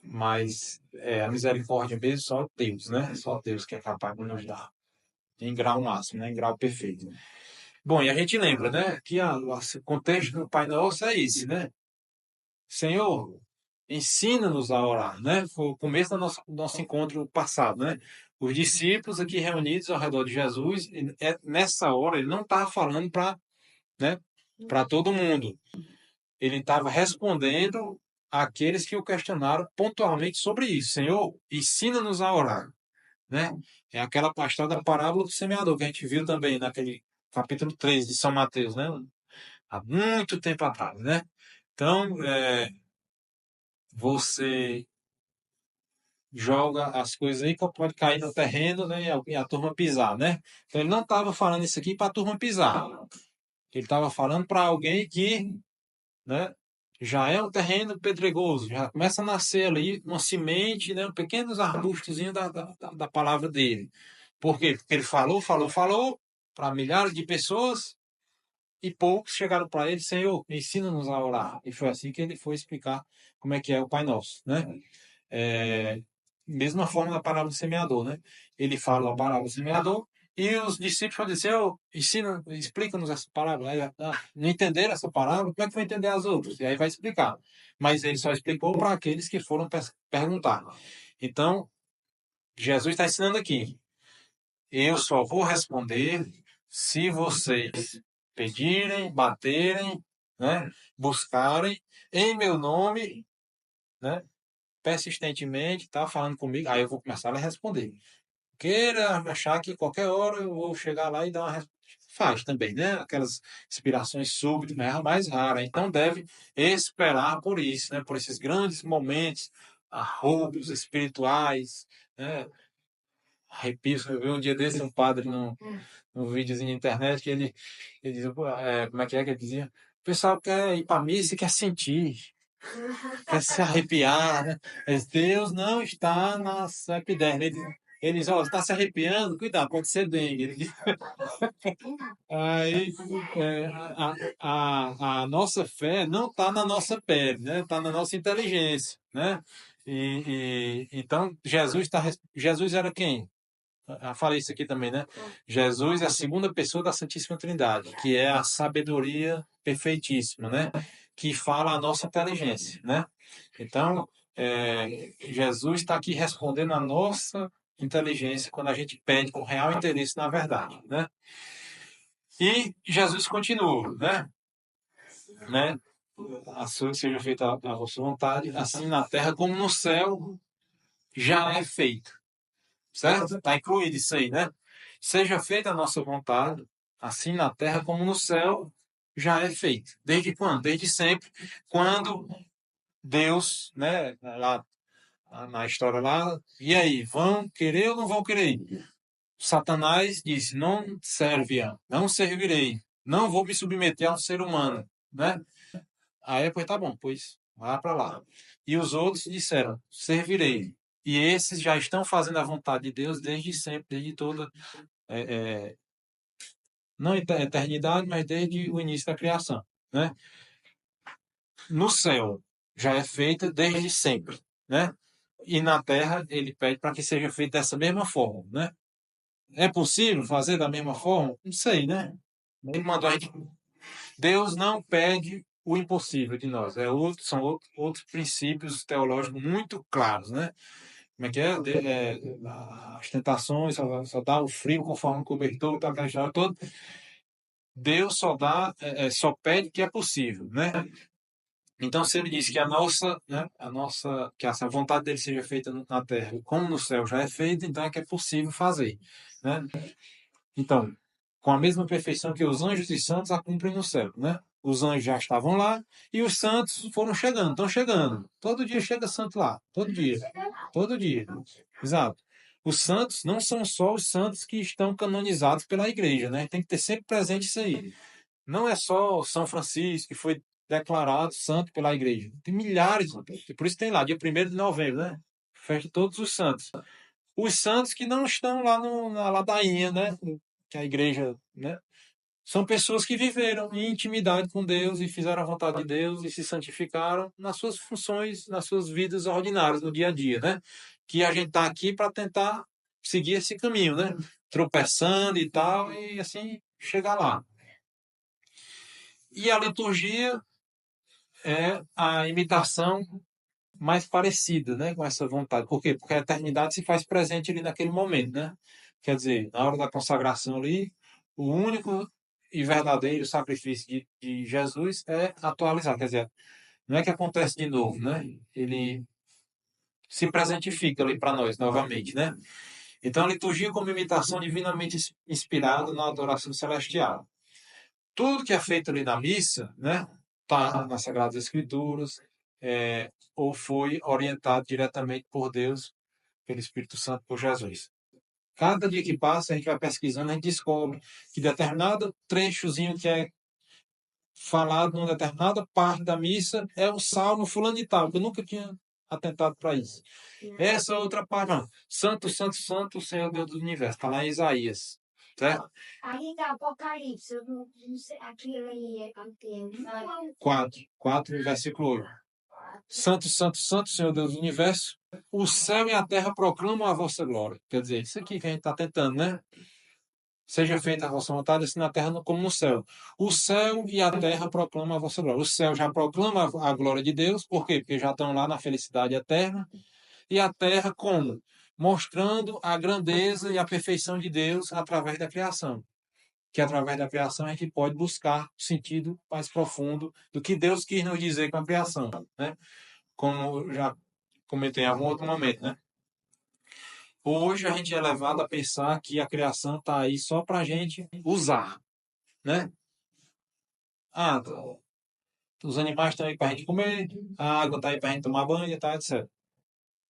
Mas a misericórdia mesmo, só Deus, né? Só Deus que é capaz de nos dar. Em grau máximo, né? Em grau perfeito. Bom, e a gente lembra, né? Que o contexto do Pai Nosso é esse, né? Senhor, ensina-nos a orar, né? Foi o começo do nosso encontro passado, né? Os discípulos aqui reunidos ao redor de Jesus, nessa hora, ele não estava falando para todo mundo. Ele estava respondendo àqueles que o questionaram pontualmente sobre isso. Senhor, ensina-nos a orar, né? É aquela pastora da parábola do semeador que a gente viu também naquele capítulo 13 de São Mateus, né? Há muito tempo atrás, né? Então, você joga as coisas aí que pode cair no terreno, né? E a turma pisar, né? Então, ele não estava falando isso aqui para a turma pisar. Ele estava falando para alguém que, né? Já é um terreno pedregoso, já começa a nascer ali uma semente, né? Pequenos arbustozinhos da palavra dele. Por quê? Porque ele falou para milhares de pessoas e poucos chegaram para ele, Senhor, ensina-nos a orar. E foi assim que ele foi explicar como é que é o Pai Nosso, né? mesma forma da parábola do semeador, né? Ele fala a parábola do semeador e os discípulos vão dizer, ensina, explica-nos essa parábola. Aí, não entenderam essa parábola, como é que vai entender as outras? E aí vai explicar. Mas ele só explicou para aqueles que foram perguntar. Então, Jesus está ensinando aqui. Eu só vou responder se vocês pedirem, baterem, né, buscarem em meu nome, né, persistentemente, tá falando comigo, aí eu vou começar a responder. Queira achar que qualquer hora eu vou chegar lá e dar uma resposta. Faz também, né? Aquelas inspirações súbitas, mas é a mais rara. Então deve esperar por isso, né? Por esses grandes momentos, arroubos espirituais, né? Arrepios. Eu vi um dia desse um padre num videozinho na internet que ele dizia, como é que ele dizia? O pessoal quer ir para missa e quer sentir, quer se arrepiar, né? Mas Deus não está na epiderme. Eles, está se arrepiando, cuidado, pode ser dengue. Aí, a nossa fé não está na nossa pele, né? Está na nossa inteligência, né? Então, Jesus era quem? Eu falei isso aqui também, né? Jesus é a segunda pessoa da Santíssima Trindade, que é a sabedoria perfeitíssima, né? Que fala a nossa inteligência, né? Então, Jesus está aqui respondendo a nossa inteligência quando a gente pede com real interesse na verdade, né? E Jesus continua, né? Seja feita a vossa vontade, assim na terra como no céu já é feito. Certo? Está incluído isso aí, né? Seja feita a nossa vontade, assim na terra como no céu, já é feito. Desde quando? Desde sempre. Quando Deus, né, lá na história lá, e aí, vão querer ou não vão querer? Satanás disse, não serve, não servirei, não vou me submeter a um ser humano, né? Aí, pois tá bom, pois vá para lá. E os outros disseram, servirei. E esses já estão fazendo a vontade de Deus desde sempre, desde toda, não eternidade, mas desde o início da criação, né? No céu já é feita desde sempre, né? E na terra ele pede para que seja feito dessa mesma forma, né? É possível fazer da mesma forma? Não sei, né? Ele mandou a gente. Deus não pede o impossível de nós. São outros princípios teológicos muito claros, né? Como é que é? As tentações só dá o frio conforme o cobertor, tá, aquela história toda. Deus só pede que é possível, né? Então, se ele diz que que essa vontade dele seja feita na terra, como no céu já é feita, então é que é possível fazer, né? Então, com a mesma perfeição que os anjos e santos a cumprem no céu, né? Os anjos já estavam lá e os santos foram chegando, estão chegando. Todo dia chega santo lá, todo dia, todo dia. Exato. Os santos não são só os santos que estão canonizados pela igreja, né? Tem que ter sempre presente isso aí. Não é só São Francisco que foi declarado santo pela igreja. Tem milhares, por isso tem lá, dia 1º de novembro, né? Festa de todos os santos. Os santos que não estão lá na ladainha, né? Que a igreja, né? São pessoas que viveram em intimidade com Deus e fizeram a vontade de Deus e se santificaram nas suas funções, nas suas vidas ordinárias, no dia a dia, né? Que a gente está aqui para tentar seguir esse caminho, né? Tropeçando e tal, e assim chegar lá. E a liturgia é a imitação mais parecida, né, com essa vontade. Por quê? Porque a eternidade se faz presente ali naquele momento, né? Quer dizer, na hora da consagração ali, o único e verdadeiro sacrifício de Jesus é atualizar. Quer dizer, não é que acontece de novo, né? Ele se presentifica ali para nós novamente, né? Então, a liturgia como imitação divinamente inspirada na adoração celestial. Tudo que é feito ali na missa, né, está nas Sagradas Escrituras, ou foi orientado diretamente por Deus, pelo Espírito Santo, por Jesus. Cada dia que passa, a gente vai pesquisando, a gente descobre que determinado trechozinho que é falado numa determinada parte da missa é o salmo fulano de tal, que eu nunca tinha atentado para isso. Essa outra parte, não. Santo, Santo, Santo, Senhor Deus do Universo. Está lá em Isaías. Certo? Aí tá Apocalipse, eu não sei, aquilo aí é 4, versículo 8. Santo, Santo, Santo, Senhor Deus do Universo, O céu e a terra proclamam a vossa glória. Quer dizer, isso aqui que a gente está tentando, né? Seja feita a vossa vontade, assim na terra como no céu. O céu e a terra proclamam a vossa glória. O céu já proclama a glória de Deus, por quê? Porque já estão lá na felicidade eterna. E a terra como? Mostrando a grandeza e a perfeição de Deus através da criação. Que através da criação a gente pode buscar o sentido mais profundo do que Deus quis nos dizer com a criação, né? Como eu já comentei em algum outro momento, né? Hoje a gente é levado a pensar que a criação está aí só para a gente usar, né? Ah, os animais estão aí para a gente comer, a água está aí para a gente tomar banho, tá, etc.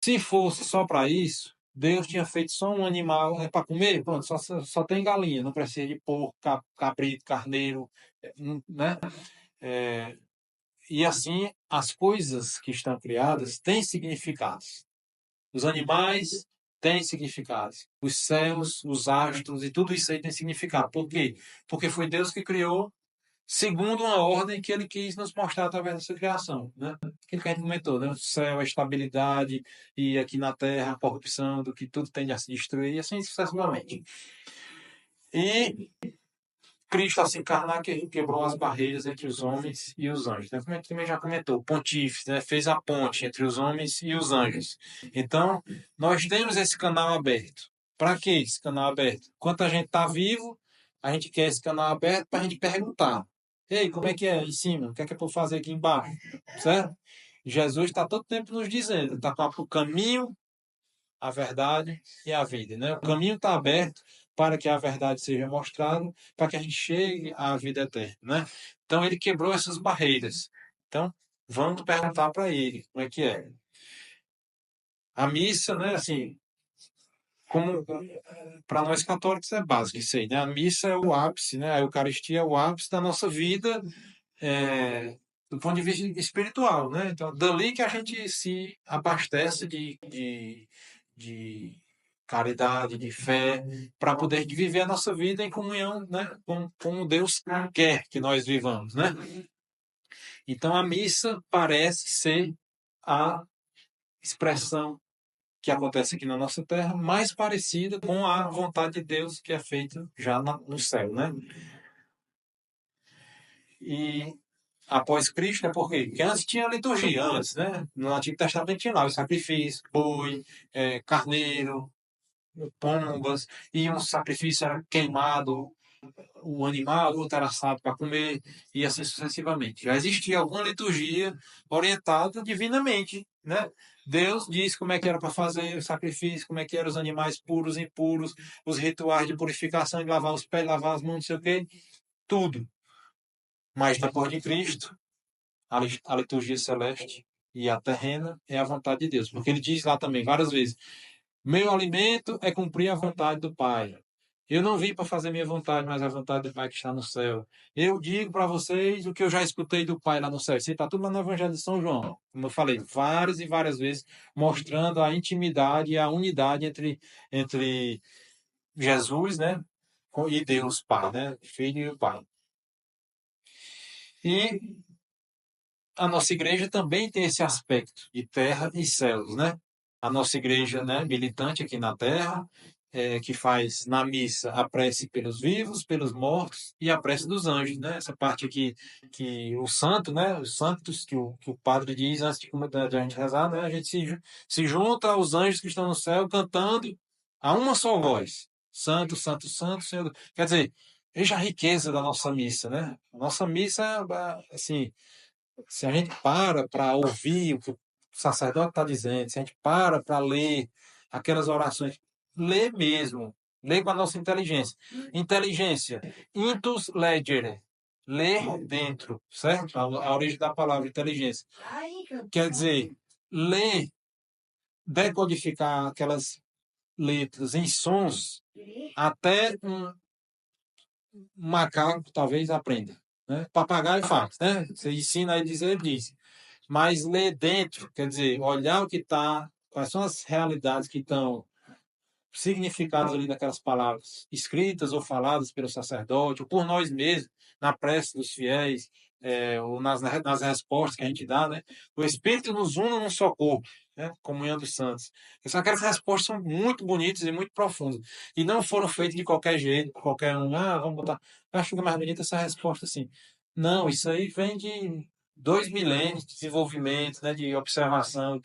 Se fosse só para isso, Deus tinha feito só um animal para comer, pronto, só tem galinha, não precisa de porco, cabrito, carneiro, né? É, e assim, as coisas que estão criadas têm significados. Os animais têm significados. Os céus, os astros e tudo isso aí tem significado. Por quê? Porque foi Deus que criou segundo uma ordem que ele quis nos mostrar através dessa criação, né? Aquilo que a gente comentou, né? O céu, a estabilidade e aqui na terra a corrupção do que tudo tende a se destruir e assim sucessivamente. E Cristo, ao se encarnar, que quebrou as barreiras entre os homens e os anjos, né? Como a gente também já comentou, o pontífice, né? Fez a ponte entre os homens e os anjos. Então, nós temos esse canal aberto. Para que esse canal aberto? Enquanto a gente está vivo, a gente quer esse canal aberto para a gente perguntar. Ei, como é que é em cima? O que é para eu fazer aqui embaixo? Certo? Jesus está todo tempo nos dizendo, está para o caminho, a verdade e a vida, né? O caminho está aberto para que a verdade seja mostrada, para que a gente chegue à vida eterna, né? Então ele quebrou essas barreiras. Então vamos perguntar para ele como é que é. A missa, né? Assim, como para nós católicos é básico isso aí, né? A missa é o ápice, né? A Eucaristia é o ápice da nossa vida. Do ponto de vista espiritual, né? Então, dali que a gente se abastece de caridade, de fé, para poder viver a nossa vida em comunhão, né? Com Deus quer que nós vivamos, né? Então, a missa parece ser a expressão que acontece aqui na nossa terra mais parecida com a vontade de Deus que é feita já no céu, né? E após Cristo, né? Por quê? Porque antes tinha a liturgia, antes, né? No Antigo Testamento tinha lá o sacrifício, boi, carneiro, pombas, e um sacrifício era queimado, o animal, outro era assado para comer, e assim sucessivamente. Já existia alguma liturgia orientada divinamente, né? Deus disse como é que era para fazer o sacrifício, como é que eram os animais puros e impuros, os rituais de purificação, de lavar os pés, lavar as mãos, não sei o quê, tudo. Mas depois de Cristo, a liturgia celeste e a terrena é a vontade de Deus. Porque ele diz lá também várias vezes: meu alimento é cumprir a vontade do Pai. Eu não vim para fazer minha vontade, mas a vontade do Pai que está no céu. Eu digo para vocês o que eu já escutei do Pai lá no céu. Isso está tudo lá no Evangelho de São João. Como eu falei, várias e várias vezes, mostrando a intimidade e a unidade entre Jesus, né? E Deus Pai, né? O Filho e o Pai. E a nossa igreja também tem esse aspecto de terra e céus, né? A nossa igreja, né, militante aqui na terra, que faz na missa a prece pelos vivos, pelos mortos e a prece dos anjos, né? Essa parte aqui que o santo, né, os santos que o padre diz antes de a gente rezar, né? A gente se junta aos anjos que estão no céu cantando a uma só voz. Santo, santo, santo, Senhor. Quer dizer, veja a riqueza da nossa missa, né? A nossa missa, assim, se a gente para ouvir o que o sacerdote está dizendo, se a gente para ler aquelas orações, lê mesmo, lê com a nossa inteligência. Inteligência, intus legere, ler dentro, certo? A origem da palavra inteligência. Quer dizer, ler, decodificar aquelas letras em sons, até um macaco talvez aprenda. Né? Papagaio faz, né? Você ensina ele a dizer, ele diz. Mas ler dentro, quer dizer, olhar o que está, quais são as realidades que estão significadas ali naquelas palavras, escritas ou faladas pelo sacerdote, ou por nós mesmos, na prece dos fiéis, ou nas respostas que a gente dá, né? O Espírito nos une num só corpo. né? Comunhão dos santos. São aquelas respostas são muito bonitas e muito profundas. E não foram feitas de qualquer jeito, qualquer um, vamos botar. Eu acho que é mais bonita essa resposta assim. Não, isso aí vem de 2 milênios de desenvolvimento, né? De observação,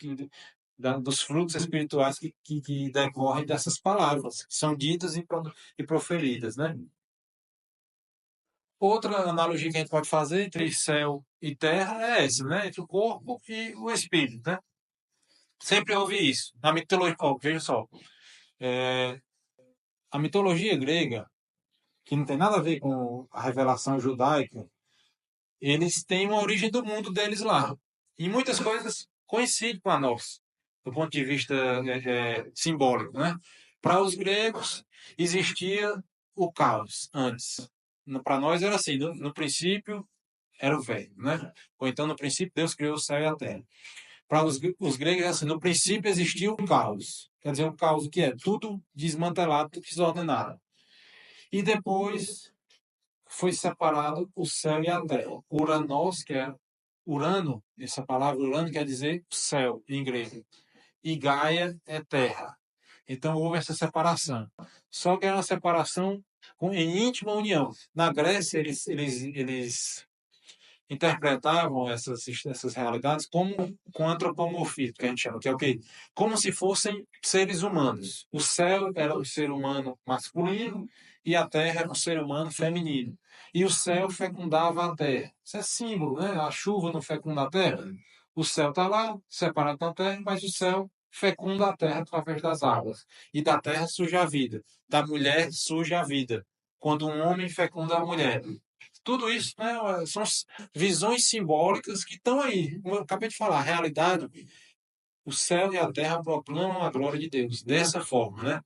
dos frutos espirituais que decorrem dessas palavras, que são ditas e proferidas, né? Outra analogia que a gente pode fazer entre céu e terra é essa, né? Entre o corpo e o espírito, né? Sempre houve isso. Na mitologia, veja só, é, a mitologia grega, que não tem nada a ver com a revelação judaica, eles têm uma origem do mundo deles lá. E muitas coisas coincidem com a nossa, do ponto de vista simbólico, né? Para os gregos, existia o caos antes. Para nós era assim, no princípio era o velho, né? Ou então, no princípio, Deus criou o céu e a terra. Para os gregos, é assim, no princípio existia o caos. Quer dizer, o caos que é tudo desmantelado, tudo desordenado. E depois foi separado o céu e a terra. Uranos, que é Urano, essa palavra Urano quer dizer céu em grego. E Gaia é terra. Então houve essa separação. Só que era uma separação em íntima união. Na Grécia, eles interpretavam essas realidades como com antropomorfismo, que a gente chama, que é o quê? Como se fossem seres humanos. O céu era o ser humano masculino e a terra era o ser humano feminino. E o céu fecundava a terra. Isso é símbolo, né? A chuva não fecunda a terra. O céu está lá, separado da terra, mas o céu fecunda a terra através das águas. E da terra surge a vida. Da mulher surge a vida. Quando um homem fecunda a mulher. Tudo isso, né, são visões simbólicas que estão aí. Como eu acabei de falar, a realidade, o céu e a terra proclamam a glória de Deus, dessa forma, né?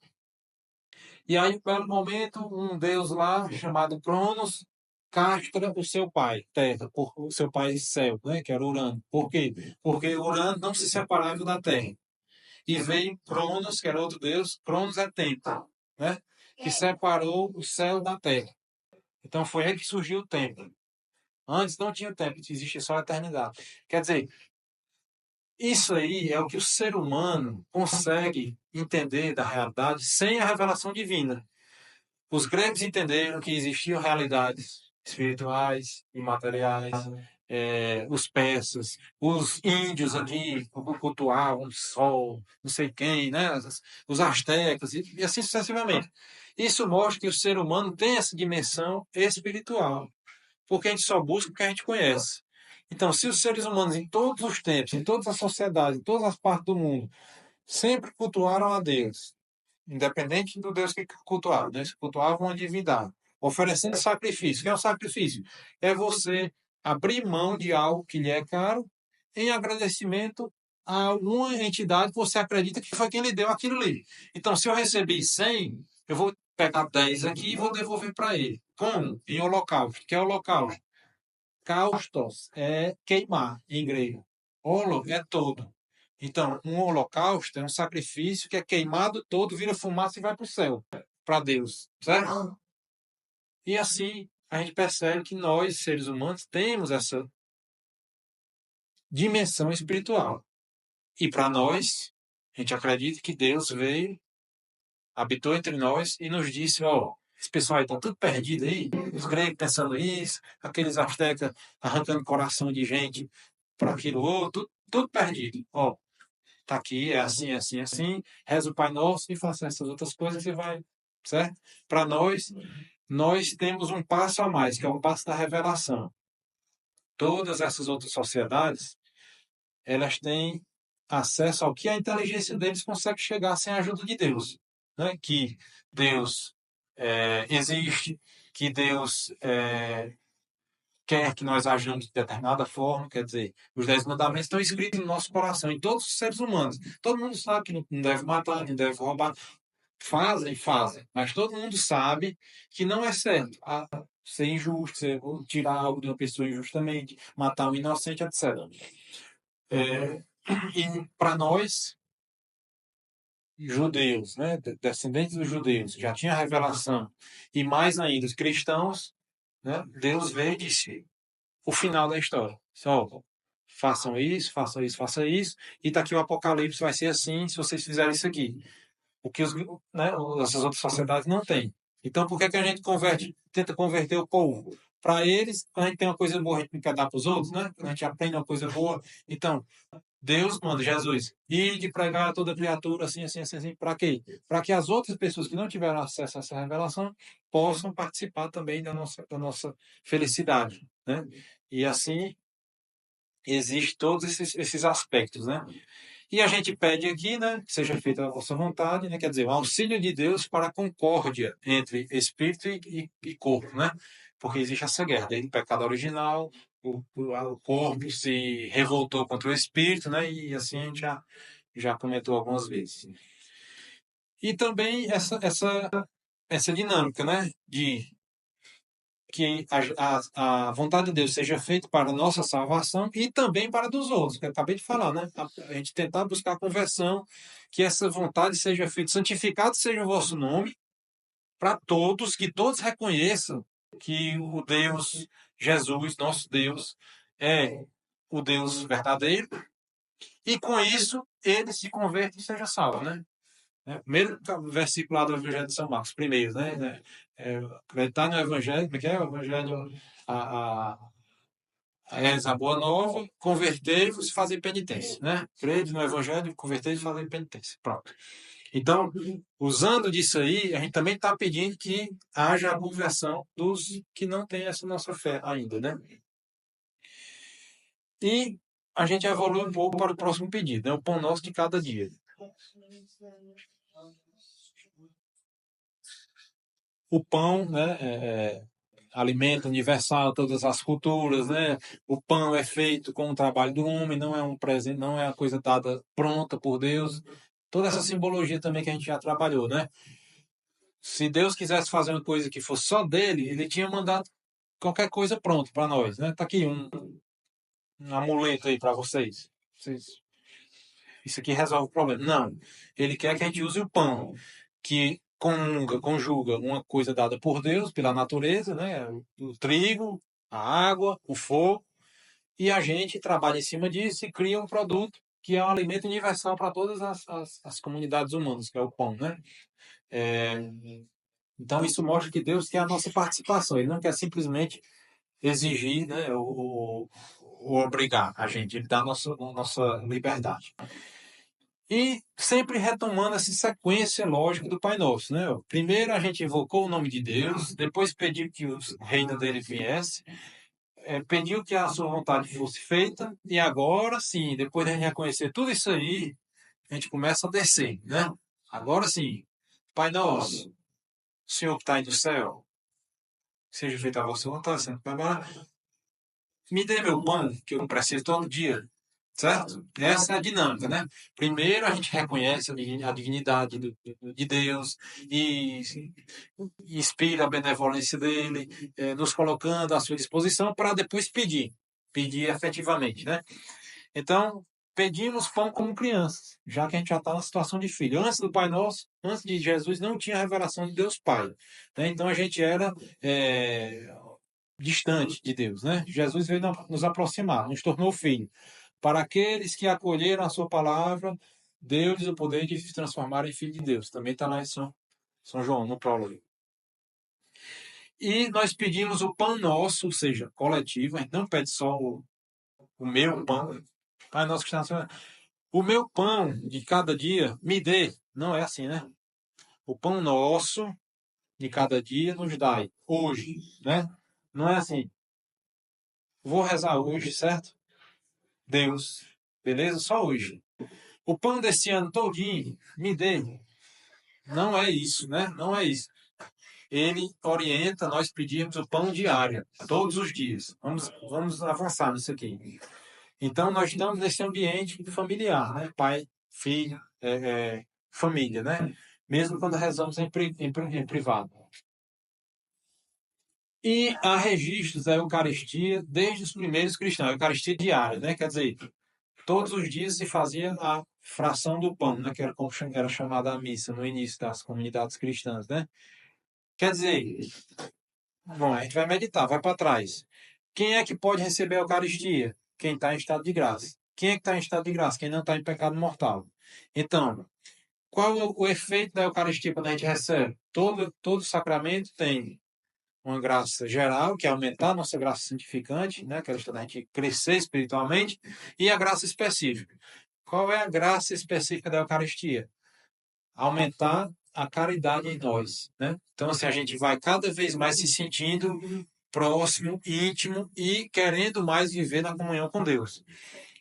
E aí, em belo momento, um Deus lá, chamado Cronos, castra o seu pai, terra, o seu pai céu, né, que era Urano. Por quê? Porque Urano não se separava da terra. E veio Cronos, que era outro Deus, Cronos é tempo, né? Que separou o céu da terra. Então foi aí que surgiu o tempo. Antes não tinha tempo, existe só a eternidade. Quer dizer, isso aí é o que o ser humano consegue entender da realidade sem a revelação divina. Os gregos entenderam que existiam realidades espirituais e materiais. Os persas, os índios aqui cultuavam o sol, não sei quem, né? Os astecas e assim sucessivamente. Isso mostra que o ser humano tem essa dimensão espiritual, porque a gente só busca o que a gente conhece. Então, se os seres humanos, em todos os tempos, em todas as sociedades, em todas as partes do mundo, sempre cultuaram a Deus, independente do Deus que cultuavam, né? Cultuavam uma divindade, oferecendo sacrifício. O que é o sacrifício? É você abrir mão de algo que lhe é caro em agradecimento a alguma entidade que você acredita que foi quem lhe deu aquilo ali. Então, se eu recebi 100, eu vou pegar 10 aqui e vou devolver para ele. Como? Em holocausto. O que é holocausto? Kaustos é queimar em grego. Holo é todo. Então, um holocausto é um sacrifício que é queimado todo, vira fumaça e vai para o céu, para Deus, certo? E assim a gente percebe que nós, seres humanos, temos essa dimensão espiritual. E para nós, a gente acredita que Deus veio, habitou entre nós e nos disse, ó, esse pessoal aí está tudo perdido aí, os gregos pensando isso, aqueles astecas arrancando coração de gente para aquilo outro, tudo perdido. Ó, tá aqui, é assim, assim, assim, reza o Pai Nosso e faça essas outras coisas e vai, certo? Para nós temos um passo a mais, que é um passo da revelação. Todas essas outras sociedades, elas têm acesso ao que a inteligência deles consegue chegar sem a ajuda de Deus, né? Que Deus existe, que Deus quer que nós ajamos de determinada forma, quer dizer, os 10 mandamentos estão escritos no nosso coração, em todos os seres humanos. Todo mundo sabe que não deve matar, não deve roubar. Fazem, mas todo mundo sabe que não é certo ser injusto, tirar algo de uma pessoa injustamente, matar um inocente, etc. E para nós, judeus, né, descendentes dos judeus, já tinha a revelação, e mais ainda, os cristãos, né, Deus veio e disse o final da história. Só, façam isso, façam isso, façam isso, e tá aqui o Apocalipse vai ser assim se vocês fizerem isso aqui. O que né, essas outras sociedades não têm. Então, por que que a gente tenta converter o povo? Para eles, a gente tem uma coisa boa, a gente não quer dar para os outros, né? A gente aprende uma coisa boa. Então, Deus manda, Jesus, e de pregar a toda criatura assim, assim, assim, assim. Para quê? Para que as outras pessoas que não tiveram acesso a essa revelação possam participar também da nossa felicidade, né? E assim, existem todos esses aspectos, né? E a gente pede aqui, né, que seja feita a vossa vontade, né, quer dizer, o auxílio de Deus para a concórdia entre espírito e corpo, né? Porque existe essa guerra, desde o pecado original, o corpo se revoltou contra o espírito, né? E assim a gente já comentou algumas vezes. E também essa dinâmica, né, de que a vontade de Deus seja feita para a nossa salvação e também para a dos outros, que eu acabei de falar, né? A gente tentar buscar a conversão, que essa vontade seja feita, santificado seja o vosso nome, para todos, que todos reconheçam que o Deus, Jesus, nosso Deus, é o Deus verdadeiro, e com isso ele se converte e seja salvo, né? Primeiro versículo lá do Evangelho de São Marcos, primeiro, né? Acreditar no Evangelho, como é que é? O Evangelho, a, a, a boa nova, converter-vos e fazer penitência, né? Crede no Evangelho, converter-vos e fazer penitência. Pronto. Então, usando disso aí, a gente também está pedindo que haja a conversão dos que não têm essa nossa fé ainda, né? E a gente evolui um pouco para o próximo pedido, né? O pão nosso de cada dia. O pão, né, alimento universal, todas as culturas, né? O pão é feito com o trabalho do homem, não é um presente, não é uma coisa dada pronta por Deus. Toda essa simbologia também que a gente já trabalhou, né? Se Deus quisesse fazer uma coisa que fosse só dele, ele tinha mandado qualquer coisa pronto para nós, né? Tá aqui um amuleto aí para vocês. Isso aqui resolve o problema. Não. Ele quer que a gente use o pão, que conjuga uma coisa dada por Deus, pela natureza, né? O trigo, a água, o fogo, e a gente trabalha em cima disso e cria um produto que é um alimento universal para todas as comunidades humanas, que é o pão, né? É, então isso mostra que Deus quer a nossa participação, Ele não quer simplesmente exigir, né, ou obrigar a gente, Ele dá a nossa liberdade. E sempre retomando essa sequência lógica do Pai Nosso, né? Primeiro a gente invocou o nome de Deus, depois pediu que o reino dele viesse, pediu que a sua vontade fosse feita, e agora sim, depois de a gente reconhecer tudo isso aí, a gente começa a descer, né? Agora sim, Pai Nosso, Senhor que está aí no céu, seja feita a vossa vontade, Senhor. Agora, me dê meu pão, que eu preciso todo dia. Certo? Essa é a dinâmica, né? Primeiro a gente reconhece a dignidade de Deus e inspira a benevolência dele, nos colocando à sua disposição para depois pedir efetivamente, né? Então, pedimos pão como crianças, já que a gente já está na situação de filho. Antes do Pai Nosso, antes de Jesus, não tinha revelação de Deus Pai, né? Então a gente era distante de Deus, né? Jesus veio nos aproximar, nos tornou filho. Para aqueles que acolheram a sua palavra, deu-lhes o poder de se transformar em filho de Deus. Também está lá em São João, no prólogo. E nós pedimos o pão nosso, ou seja, coletivo. A gente não pede só o meu pão. Pai nosso que está no céu, o meu pão de cada dia me dê. Não é assim, né? O pão nosso de cada dia nos dai hoje, né? Não é assim. Vou rezar hoje, certo? Deus, beleza? Só hoje. O pão desse ano todinho me dê. Não é isso, né? Não é isso. Ele orienta nós pedirmos o pão diário, todos os dias. Vamos avançar nisso aqui. Então, nós estamos nesse ambiente familiar, né? Pai, filho, família, né? Mesmo quando rezamos em privado. E há registros da Eucaristia desde os primeiros cristãos, a Eucaristia diária, né? Quer dizer, todos os dias se fazia a fração do pão, né? Que era como era chamada a missa no início das comunidades cristãs, né? Quer dizer, bom, a gente vai meditar, vai para trás. Quem é que pode receber a Eucaristia? quem está em estado de graça. Quem é que está em estado de graça? Quem não está em pecado mortal. Então, qual é o efeito da Eucaristia quando a gente recebe? Todo sacramento tem uma graça geral, que é aumentar a nossa graça santificante, né? Aquela história da gente crescer espiritualmente, e a graça específica. Qual é a graça específica da Eucaristia? Aumentar a caridade em nós, né? Então, assim, a gente vai cada vez mais se sentindo próximo, íntimo e querendo mais viver na comunhão com Deus.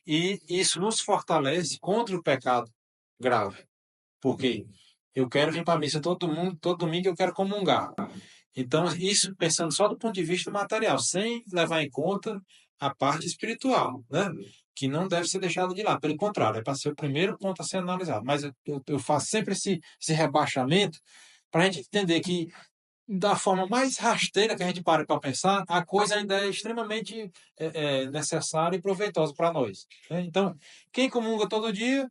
E isso nos fortalece contra o pecado grave. Porque eu quero vir para a missa todo domingo eu quero comungar. Então, isso pensando só do ponto de vista material, sem levar em conta a parte espiritual, né? Que não deve ser deixada de lado. Pelo contrário, é para ser o primeiro ponto a ser analisado. Mas eu faço sempre esse rebaixamento para a gente entender que, da forma mais rasteira que a gente para pensar, a coisa ainda é extremamente necessária e proveitosa para nós, né? Então, quem comunga todo dia,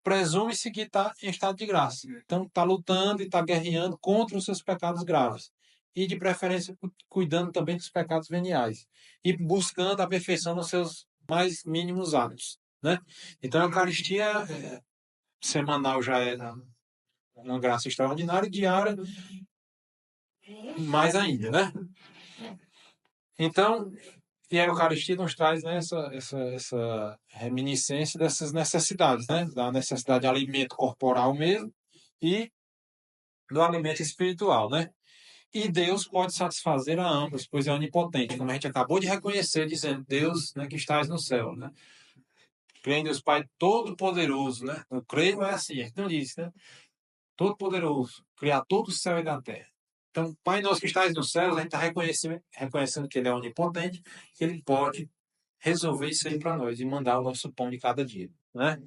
presume-se que está em estado de graça. Então, está lutando e está guerreando contra os seus pecados graves. E, de preferência, cuidando também dos pecados veniais. E buscando a perfeição nos seus mais mínimos atos, né? Então, a Eucaristia semanal já é uma graça extraordinária e diária mais ainda, né? Então, e a Eucaristia nos traz, né, essa reminiscência dessas necessidades, né? Da necessidade de alimento corporal mesmo e do alimento espiritual, né? E Deus pode satisfazer a ambos, pois é onipotente, como a gente acabou de reconhecer, dizendo Deus, né, que estás no céu, né? Creio em Deus Pai Todo-Poderoso, né? O creio é assim, a gente não diz, né? Todo-Poderoso, Criador do céu e da terra. Então, Pai nosso que estás nos céus, a gente está reconhecendo que Ele é onipotente, que Ele pode resolver isso aí para nós e mandar o nosso pão de cada dia, né?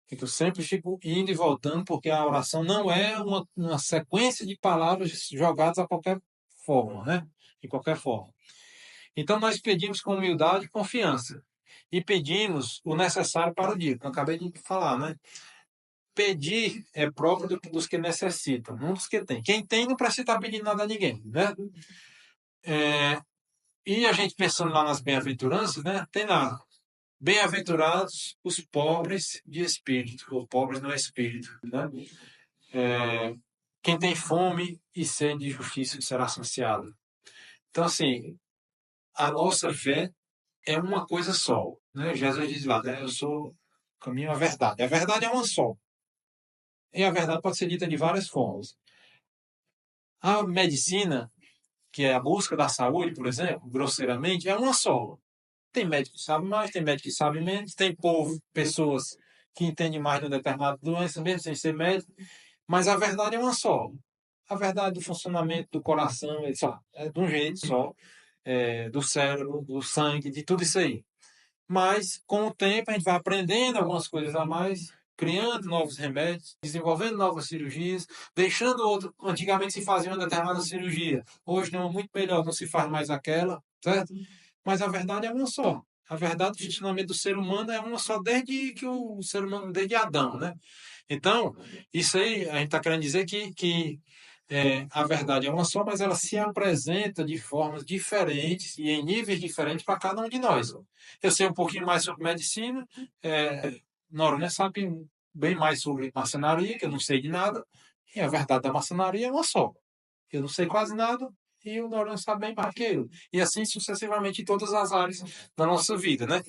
Eu sempre fico indo e voltando, porque a oração não é uma sequência de palavras jogadas a qualquer forma, né? De qualquer forma. Então, nós pedimos com humildade e confiança. E pedimos o necessário para o dia, que eu acabei de falar, né? Pedir é próprio dos que necessitam, não dos que têm. Quem tem não precisa estar pedindo nada a ninguém, né? E a gente pensando lá nas bem-aventuranças, né? Tem lá. Bem-aventurados os pobres de espírito, ou pobres no espírito, né? Quem tem fome e sede de justiça será saciado. Então, assim, a nossa fé é uma coisa só, né? Jesus diz lá, né? Eu sou o caminho à verdade. A verdade é uma só. E a verdade pode ser dita de várias formas. A medicina, que é a busca da saúde, por exemplo, grosseiramente, é uma só. Tem médico que sabe mais, tem médico que sabe menos, tem povo, pessoas que entendem mais de uma determinada doença, mesmo sem ser médico, mas a verdade é uma só. A verdade do funcionamento do coração é de um jeito só, do cérebro, do sangue, de tudo isso aí. Mas, com o tempo, a gente vai aprendendo algumas coisas a mais, criando novos remédios, desenvolvendo novas cirurgias, deixando outro. Antigamente se fazia uma determinada cirurgia, hoje não, muito melhor, não se faz mais aquela, certo? Mas a verdade é uma só. A verdade do funcionamento do ser humano é uma só desde que o ser humano, desde Adão, né? Então, isso aí a gente está querendo dizer que a verdade é uma só, mas ela se apresenta de formas diferentes e em níveis diferentes para cada um de nós. Eu sei um pouquinho mais sobre medicina, Noronha sabe bem mais sobre maçonaria, que eu não sei de nada, e a verdade da maçonaria é uma só. Eu não sei quase nada e o Noronha sabe bem mais que eu. E assim sucessivamente em todas as áreas da nossa vida, né?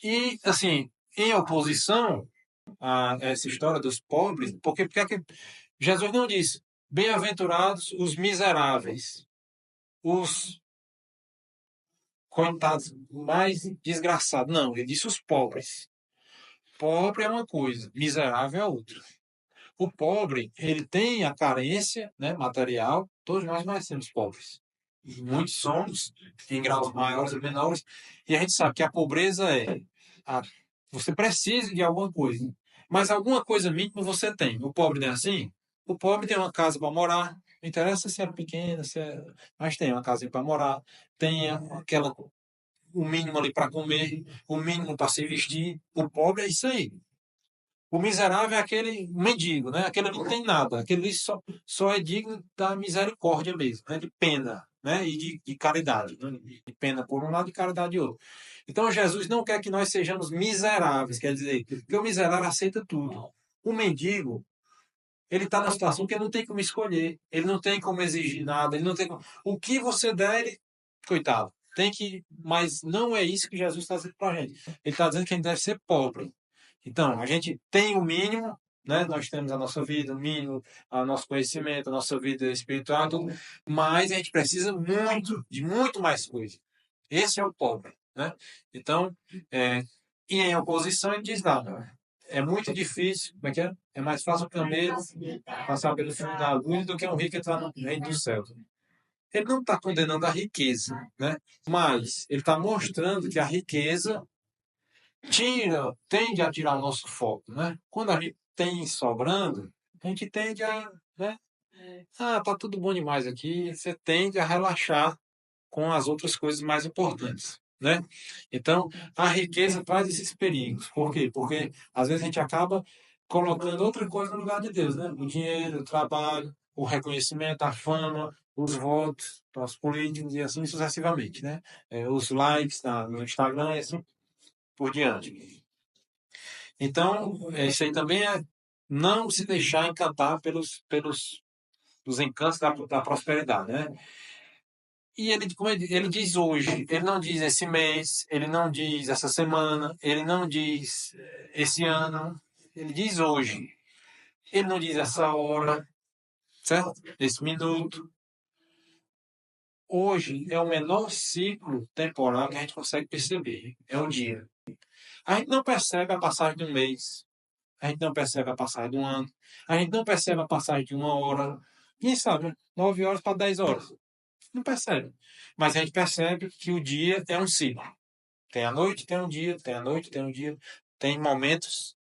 E, assim, em oposição a essa história dos pobres, porque é que Jesus não disse bem-aventurados os miseráveis, os coitados mais desgraçados. Não, ele disse os pobres. Pobre é uma coisa, miserável é outra. O pobre, ele tem a carência, né, material, todos nós nascemos pobres. Muitos somos, em graus maiores ou menores, e a gente sabe que a pobreza a- você precisa de alguma coisa, mas alguma coisa mínima você tem. O pobre não é assim? O pobre tem uma casa para morar, não interessa se é pequena, mas tem uma casa para morar, tem o mínimo ali para comer, o mínimo para se vestir. O pobre é isso aí. O miserável é aquele mendigo, né? Aquele que não tem nada, aquele só é digno da misericórdia mesmo, né? De pena. né? E de caridade, né? De pena por um lado e caridade de outro. Então Jesus não quer que nós sejamos miseráveis, quer dizer, porque o miserável aceita tudo. O mendigo, ele está na situação que ele não tem como escolher, ele não tem como exigir nada, ele não tem como... O que você der, ele, coitado, tem que... Mas não é isso que Jesus está dizendo para a gente. Ele está dizendo que a gente deve ser pobre. Então, a gente tem o mínimo, né? Nós temos a nossa vida, o mínimo, o nosso conhecimento, a nossa vida espiritual, tudo, mas a gente precisa muito, de muito mais coisa. Esse é o pobre, né? Então, e em oposição, ele diz lá, é muito difícil, como é que é? É mais fácil o camelo passar pelo fio da agulha do que um rico entrar no reino dos céus. Ele não está condenando a riqueza, né? Mas ele está mostrando que a riqueza tende a tirar o nosso foco, né? Quando a gente tem sobrando, a gente tende a, né? Ah, tá tudo bom demais aqui. Você tende a relaxar com as outras coisas mais importantes, né? Então, a riqueza traz esses perigos. Por quê? Porque às vezes a gente acaba colocando outra coisa no lugar de Deus, né? O dinheiro, o trabalho, o reconhecimento, a fama, os votos para os políticos e assim sucessivamente, né? Os likes no Instagram e assim por diante. Então, isso aí também é não se deixar encantar pelos encantos da prosperidade, né? E ele, como ele diz hoje, ele não diz esse mês, ele não diz essa semana, ele não diz esse ano, ele diz hoje. Ele não diz essa hora, certo? Esse minuto. Hoje é o menor ciclo temporal que a gente consegue perceber. É o dia. A gente não percebe a passagem de um mês. A gente não percebe a passagem de um ano. A gente não percebe a passagem de uma hora. Quem sabe, 9 horas para 10 horas. Não percebe. Mas a gente percebe que o dia é um ciclo. Tem a noite, tem um dia, tem a noite, tem um dia. Tem momentos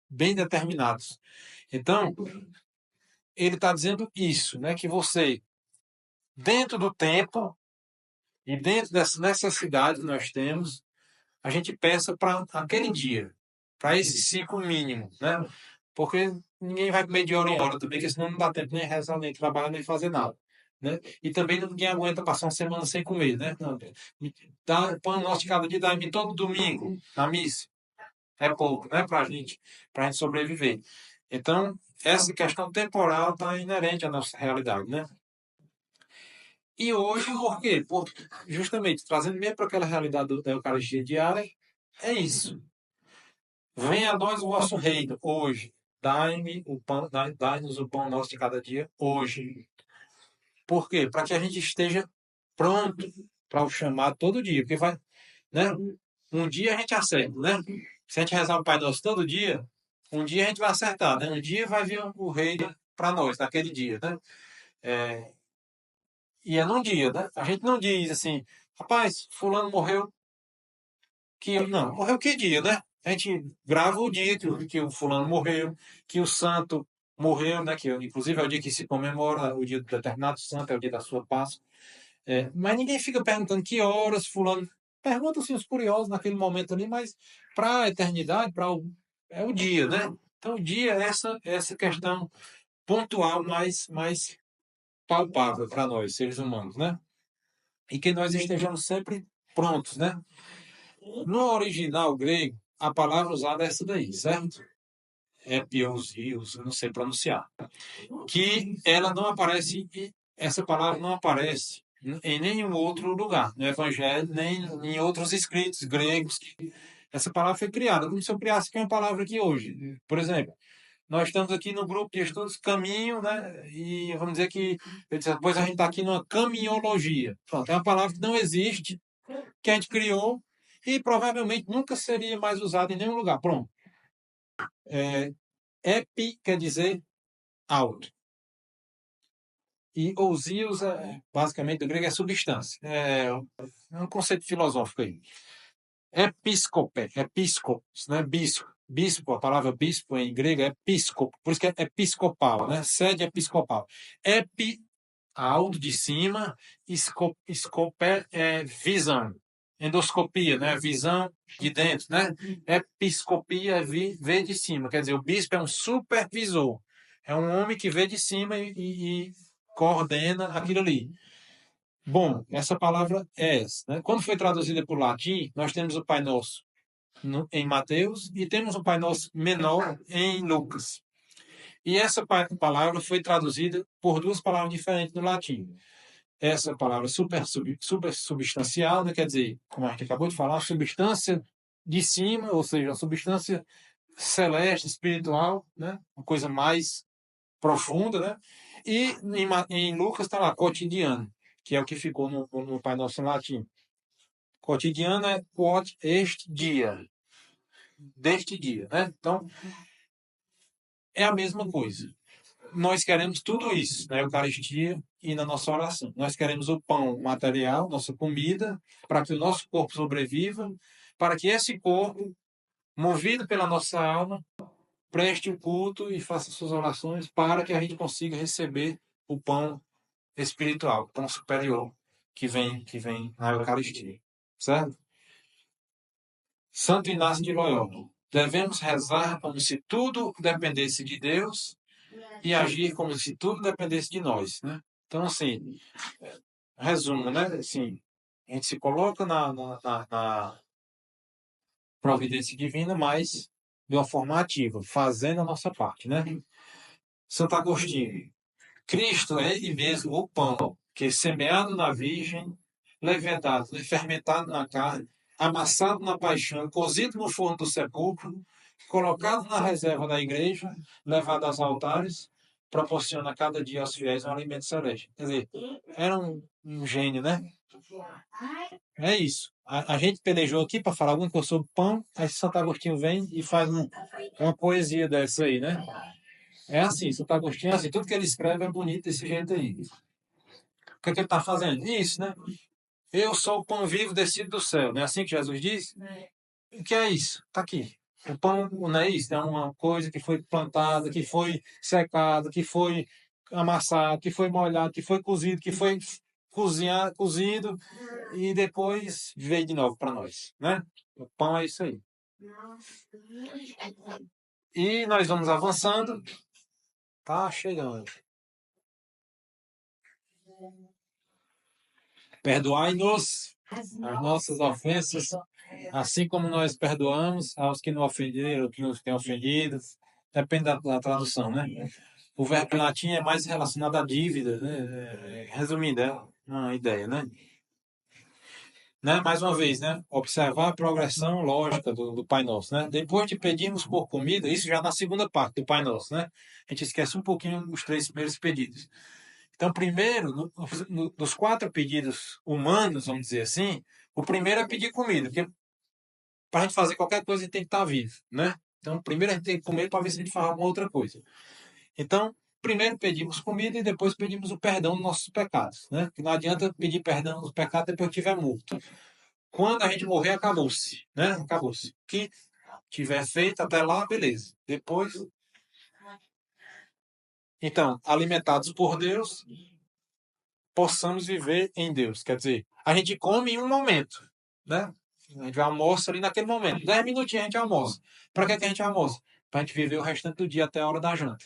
bem determinados. Então, ele está dizendo isso, né? Que você, dentro do tempo e dentro dessa necessidade que nós temos, a gente pensa para aquele dia, para esse ciclo mínimo, né? Porque ninguém vai comer de hora em hora também, porque senão não dá tempo nem rezar, nem trabalhar, nem fazer nada. Né? E também ninguém aguenta passar uma semana sem comer, né? Não, pão nosso de cada dia dá em todo domingo, na missa. É pouco, né? Para a gente sobreviver. Então, essa questão temporal está inerente à nossa realidade, né? E hoje, por quê? Justamente, trazendo mesmo para aquela realidade da Eucaristia diária, é isso. Venha a nós o vosso reino hoje. Dai-me o pão, dai-nos o pão nosso de cada dia hoje. Por quê? Para que a gente esteja pronto para o chamar todo dia. Porque vai, né? Um dia a gente acerta, né? Se a gente rezar o Pai Nosso todo dia, um dia a gente vai acertar, né? Um dia vai vir o reino para nós, naquele dia, né? E é num dia, né? A gente não diz assim, rapaz, fulano morreu, não, morreu que dia, né? A gente grava o dia que o fulano morreu, que o santo morreu, né? Que inclusive é o dia que se comemora, o dia do determinado santo, é o dia da sua Páscoa. Mas ninguém fica perguntando que horas fulano. Perguntam assim os curiosos naquele momento ali, mas para a eternidade, é o dia, né? Então o dia é essa questão pontual mais palpável para nós, seres humanos, né? E que nós estejamos sempre prontos, né? No original grego, a palavra usada é essa daí, certo? É piousios, eu não sei pronunciar. Que ela não aparece, essa palavra não aparece em nenhum outro lugar, no Evangelho, nem em outros escritos gregos. Essa palavra foi criada, como se eu criasse aqui uma palavra aqui hoje. Por exemplo, nós estamos aqui no grupo de estudos Caminho, né? E vamos dizer que depois a gente está aqui numa caminhologia. Pronto, é uma palavra que não existe, que a gente criou e provavelmente nunca seria mais usada em nenhum lugar. Pronto. Epi quer dizer alto. E ousios, basicamente, do grego é substância. É um conceito filosófico aí. Episcopos, né? Bispo, a palavra bispo em grego é episcopo, por isso que é episcopal, né? Sede episcopal. Epi, alto de cima, escopé é visão. Endoscopia, né? Visão de dentro, né? Episcopia é ver de cima, quer dizer, o bispo é um supervisor. É um homem que vê de cima e coordena aquilo ali. Bom, essa palavra é essa, né? Quando foi traduzida para o latim, nós temos o Pai Nosso em Mateus e temos o Pai Nosso menor em Lucas. E essa palavra foi traduzida por duas palavras diferentes no latim. Essa palavra supersubstancial, né, quer dizer, como a gente acabou de falar, substância de cima, ou seja, a substância celeste, espiritual, né, uma coisa mais profunda, né? E em Lucas está lá, cotidiano, que é o que ficou no Pai Nosso em latim. Cotidiano é quod este dia, deste dia, né? Então, é a mesma coisa. Nós queremos tudo isso na Eucaristia e na nossa oração. Nós queremos o pão material, nossa comida, para que o nosso corpo sobreviva, para que esse corpo, movido pela nossa alma, preste o culto e faça suas orações para que a gente consiga receber o pão espiritual, o pão superior que vem na Eucaristia. Certo? Santo Inácio de Loyola. Devemos rezar como se tudo dependesse de Deus e agir como se tudo dependesse de nós, né? Então, assim, resumo, né? Assim, a gente se coloca na providência divina, mas de uma forma ativa, fazendo a nossa parte, né? Santo Agostinho. Cristo é ele mesmo o pão, que semeado na Virgem, levedado, fermentado na carne, amassado na paixão, cozido no forno do sepulcro, colocado na reserva da igreja, levado aos altares, proporciona cada dia aos fiéis um alimento celeste. Quer dizer, era um gênio, né? É isso. A gente pelejou aqui para falar alguma coisa sobre pão, aí Santo Agostinho vem e faz uma poesia dessa aí, né? É assim, Santo Agostinho é assim, tudo que ele escreve é bonito desse jeito aí. O que é que ele está fazendo? Isso, né? Eu sou o pão vivo descido do céu. Não é assim que Jesus diz? O que é isso? Está aqui. O pão não é isso, é uma coisa que foi plantada, que foi secada, que foi amassado, que foi molhado, que foi cozido, que foi cozido e depois veio de novo para nós, né? O pão é isso aí. E nós vamos avançando. Tá chegando. Perdoai-nos as nossas ofensas, assim como nós perdoamos aos que nos ofenderam, que nos têm ofendido. Depende da tradução, né? O verbo em latim é mais relacionado à dívida, né? Resumindo, é uma ideia, né? Mais uma vez, né? Observar a progressão lógica do Pai Nosso, né? Depois de pedirmos por comida, isso já na segunda parte do Pai Nosso, né? A gente esquece um pouquinho os três primeiros pedidos. Então, primeiro, dos quatro pedidos humanos, vamos dizer assim, o primeiro é pedir comida, porque para a gente fazer qualquer coisa, a gente tem que estar vivo, né? Então, primeiro a gente tem que comer para ver se a gente faz alguma outra coisa. Então, primeiro pedimos comida e depois pedimos o perdão dos nossos pecados, né? Porque não adianta pedir perdão dos pecados depois que estiver morto. Quando a gente morrer, acabou-se, né? Acabou-se. O que tiver feito até lá, beleza. Depois, então, alimentados por Deus, possamos viver em Deus. Quer dizer, a gente come em um momento, né? A gente almoça ali naquele momento. 10 minutinhos a gente almoça. Para que a gente almoça? Para a gente viver o restante do dia até a hora da janta.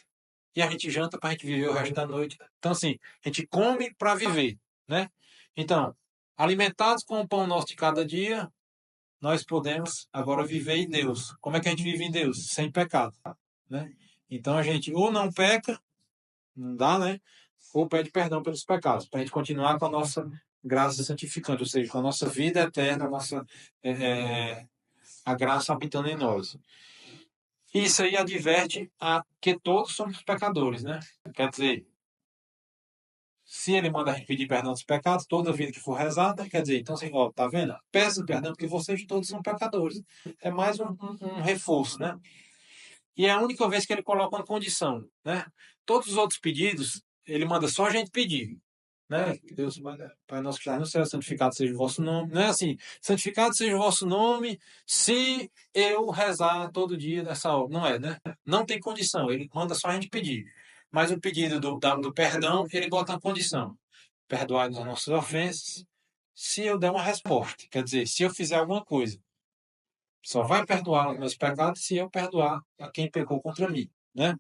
E a gente janta para a gente viver o resto da noite. Então, assim, a gente come para viver, né? Então, alimentados com o pão nosso de cada dia, nós podemos agora viver em Deus. Como é que a gente vive em Deus? Sem pecado, né? Então, a gente ou não peca, não dá, né? Ou pede perdão pelos pecados, para a gente continuar com a nossa graça santificante, ou seja, com a nossa vida eterna, a graça habitando em nós. Isso aí adverte a que todos somos pecadores, né? Quer dizer, se ele manda a gente pedir perdão dos pecados, toda vida que for rezada, quer dizer, então assim, ó, tá vendo? Peça perdão porque vocês todos são pecadores. É mais um reforço, né? E é a única vez que ele coloca uma condição, né? Todos os outros pedidos, ele manda só a gente pedir, né? Deus, Pai nosso que estás no céu, santificado seja o vosso nome. Não é assim, santificado seja o vosso nome se eu rezar todo dia dessa hora. Não é, né? Não tem condição, ele manda só a gente pedir. Mas o pedido do perdão, ele bota uma condição. Perdoai-nos as nossas ofensas se eu der uma resposta. Quer dizer, se eu fizer alguma coisa. Só vai perdoar os meus pecados se eu perdoar a quem pecou contra mim, né?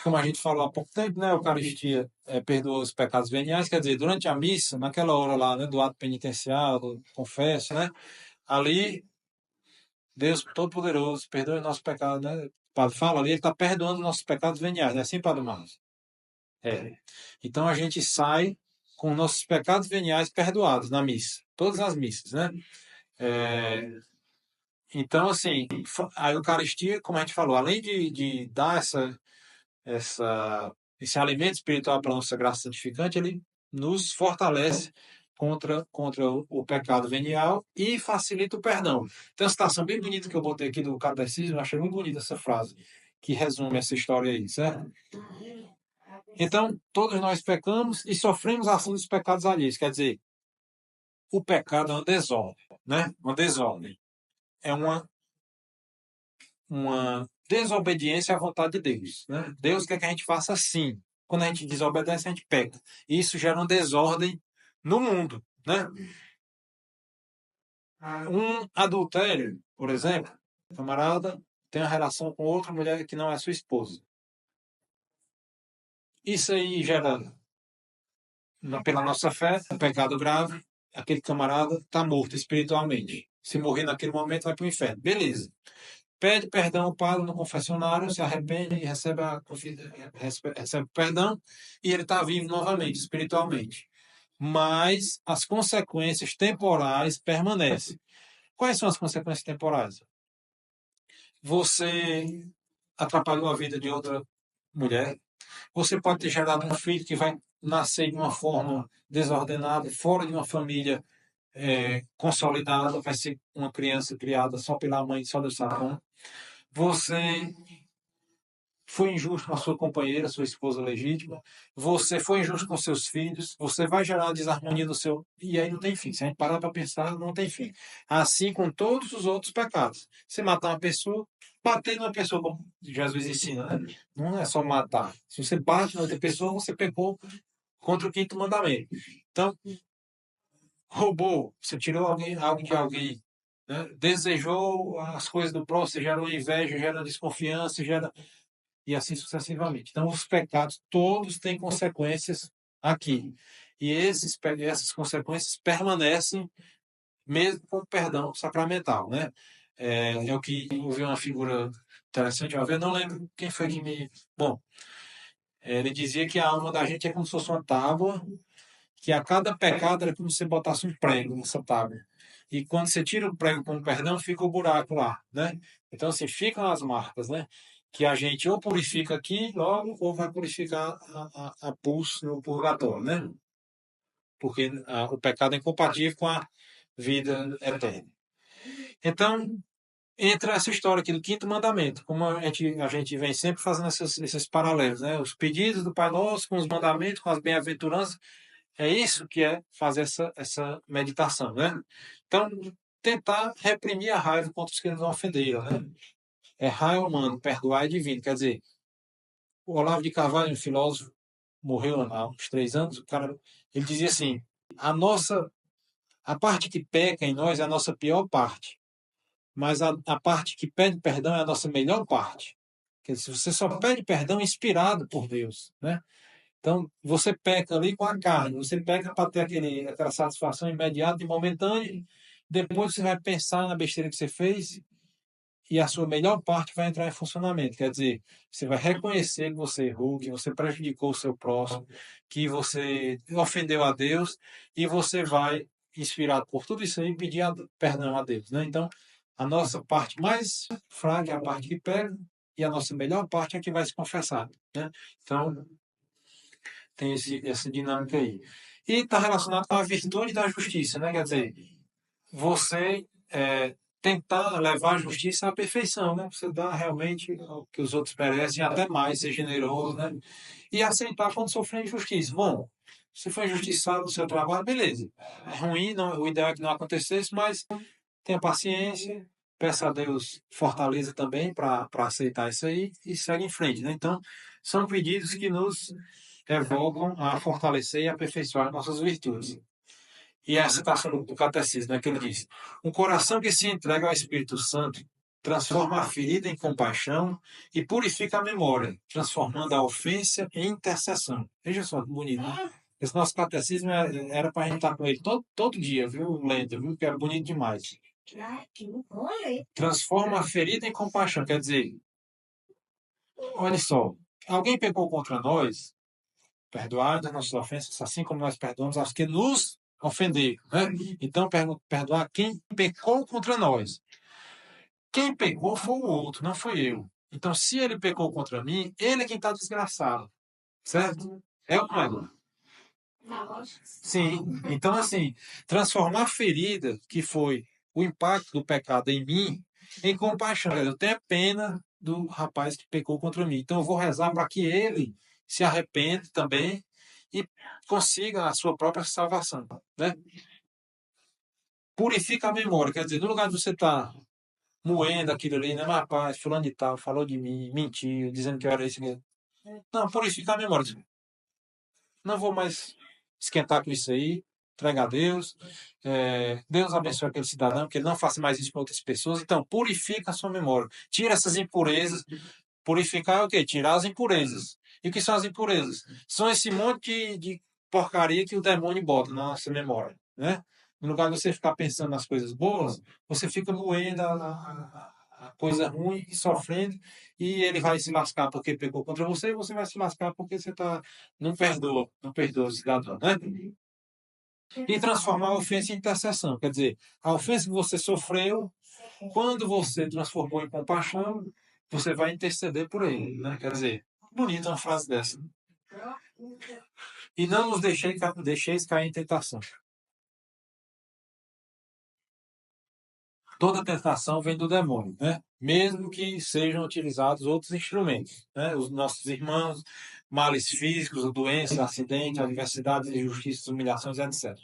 como a gente falou há pouco tempo, né? A Eucaristia perdoa os pecados veniais, quer dizer, durante a missa, naquela hora lá, né, do ato penitencial, do confesso, né? Ali, Deus Todo-Poderoso, perdoa os nossos pecados, né? O padre fala ali, ele está perdoando os nossos pecados veniais, não é assim, Padre Márcio? É. Então a gente sai com nossos pecados veniais perdoados na missa, todas as missas, né? É, então, assim, a Eucaristia, como a gente falou, além de dar esse alimento espiritual para a nossa graça santificante, ele nos fortalece contra o pecado venial e facilita o perdão. Tem uma citação bem bonita que eu botei aqui do Catecismo, eu achei muito bonita essa frase, que resume essa história aí, certo? Então, todos nós pecamos e sofremos assim dos pecados alheios. Quer dizer, o pecado é uma desordem, né? Uma desordem. É uma desobediência à vontade de Deus, né? Deus quer que a gente faça assim. Quando a gente desobedece, a gente peca. E isso gera uma desordem no mundo, né? Um adultério, por exemplo, o camarada tem uma relação com outra mulher que não é sua esposa. Isso aí gera, pela nossa fé, um pecado grave. Aquele camarada está morto espiritualmente. Se morrer naquele momento, vai para o inferno. Beleza. Pede perdão ao padre no confessionário, se arrepende e recebe perdão, e ele está vivo novamente, espiritualmente. Mas as consequências temporais permanecem. Quais são as consequências temporais? Você atrapalhou a vida de outra mulher, você pode ter gerado um filho que vai nascer de uma forma desordenada, fora de uma família consolidada, vai ser uma criança criada só pela mãe, só Deus sabe como. Você foi injusto com a sua companheira, sua esposa legítima, você foi injusto com seus filhos, você vai gerar desarmonia no seu. E aí não tem fim. Se a gente parar para pensar, não tem fim. Assim com todos os outros pecados. Você matar uma pessoa, bater numa pessoa, como Jesus ensina, né? Não é só matar. Se você bate na outra pessoa, você pecou contra o quinto mandamento. Então, roubou, você tirou algo de alguém, né? Desejou as coisas do próximo, gera inveja, gera desconfiança, gera e assim sucessivamente. Então, os pecados todos têm consequências aqui. E essas consequências permanecem mesmo com o perdão sacramental, né? O que houve uma figura interessante uma vez, não lembro quem foi que me. Bom, ele dizia que a alma da gente é como se fosse uma tábua, que a cada pecado era como se você botasse um prego nessa tábua. E quando você tira o prego com o perdão, fica o buraco lá, né? Então, assim, ficam as marcas, né? Que a gente ou purifica aqui logo, ou vai purificar a pulso no purgatório, né? Porque o pecado é incompatível com a vida eterna. Então, entra essa história aqui do quinto mandamento, como a gente vem sempre fazendo esses paralelos, né? Os pedidos do Pai Nosso com os mandamentos, com as bem-aventuranças, é isso que é fazer essa meditação, né? Então, tentar reprimir a raiva contra os que nos ofenderam, né? Errar é humano, perdoar é divino. Quer dizer, o Olavo de Carvalho, um filósofo, morreu há uns 3 anos, o cara, ele dizia assim, a parte que peca em nós é a nossa pior parte, mas a parte que pede perdão é a nossa melhor parte. Quer dizer, você só pede perdão inspirado por Deus, né? Então, você peca ali com a carne, você peca para ter aquela satisfação imediata e momentânea, depois você vai pensar na besteira que você fez e a sua melhor parte vai entrar em funcionamento. Quer dizer, você vai reconhecer que você errou, que você prejudicou o seu próximo, que você ofendeu a Deus e você vai, inspirado por tudo isso aí, pedir perdão a Deus, né? Então, a nossa parte mais fraca é a parte que pega e a nossa melhor parte é a que vai se confessar, né? Então, tem essa dinâmica aí. E está relacionado com a virtude da justiça, né? Quer dizer, você tentar levar a justiça à perfeição, né? Você dá realmente o que os outros merecem, até mais, ser generoso, né? E aceitar quando sofrer injustiça. Bom, se for injustiçado no seu trabalho, beleza. É ruim, não, o ideal é que não acontecesse, mas tenha paciência, peça a Deus fortaleza também para aceitar isso aí e segue em frente, né? Então, são pedidos que nos evocam a fortalecer e aperfeiçoar nossas virtudes. E essa citação do catecismo, né, que ele diz: um coração que se entrega ao Espírito Santo transforma a ferida em compaixão e purifica a memória, transformando a ofensa em intercessão. Veja só que bonito, né? Esse nosso catecismo era para a gente estar com ele todo dia, viu, lendo, viu? Que era bonito demais. Transforma a ferida em compaixão, quer dizer, olha só, alguém pecou contra nós, perdoar as nossas ofensas, assim como nós perdoamos aos que nos ofenderam, né? Então, perdoar quem pecou contra nós. Quem pecou foi o outro, não foi eu. Então, se ele pecou contra mim, ele é quem está desgraçado. Certo? É o não é? Sim. Então, assim, transformar a ferida, que foi o impacto do pecado em mim, em compaixão. Eu tenho pena do rapaz que pecou contra mim. Então, eu vou rezar para que ele se arrependa também e consiga a sua própria salvação. Né? Purifica a memória. Quer dizer, no lugar de você estar moendo aquilo ali, né? Mas, rapaz, fulano de tal, falou de mim, mentiu, dizendo que eu era isso mesmo. Não, purificar a memória. Não vou mais esquentar com isso aí. Entrega a Deus. Deus abençoe aquele cidadão, que ele não faça mais isso para outras pessoas. Então, purifica a sua memória. Tira essas impurezas. Purificar é o quê? Tirar as impurezas. E o que são as impurezas? São esse monte de porcaria que o demônio bota na nossa memória, né? No lugar de você ficar pensando nas coisas boas, você fica moendo a coisa ruim e sofrendo, e ele vai se lascar porque pecou contra você, e você vai se lascar porque você não perdoa o cidadão, né? E transformar a ofensa em intercessão. Quer dizer, a ofensa que você sofreu, quando você transformou em compaixão, você vai interceder por ele, né? Quer dizer, bonita uma frase dessa. E não nos deixeis cair em tentação. Toda tentação vem do demônio, né? Mesmo que sejam utilizados outros instrumentos, né? Os nossos irmãos, males físicos, doenças, acidentes, adversidades, injustiças, humilhações, etc.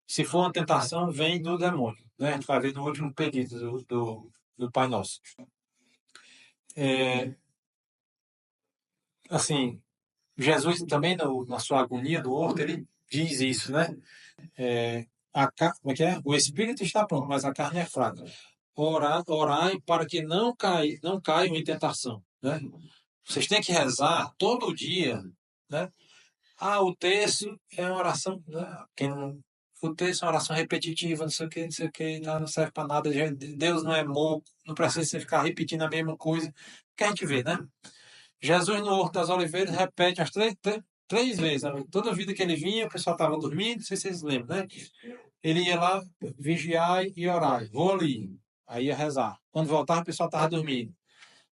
Se for uma tentação, vem do demônio, né? A gente vai ver no último pedido do Pai Nosso. Assim, Jesus também, na sua agonia do horto, ele diz isso, né? Como é que é? O espírito está pronto, mas a carne é fraca. Orai para que não caiam em tentação, né? Vocês têm que rezar todo dia, né? O terço é uma oração, né? O terço é uma oração repetitiva, não sei o que, não serve para nada. Deus não é moco, não precisa você ficar repetindo a mesma coisa. Que a gente vê, né? Jesus no Horto das Oliveiras repete as três vezes. Toda vida que ele vinha, o pessoal estava dormindo, não sei se vocês lembram, né? Ele ia lá, vigiar e orar. Vou ali. Aí ia rezar. Quando voltava, o pessoal estava dormindo.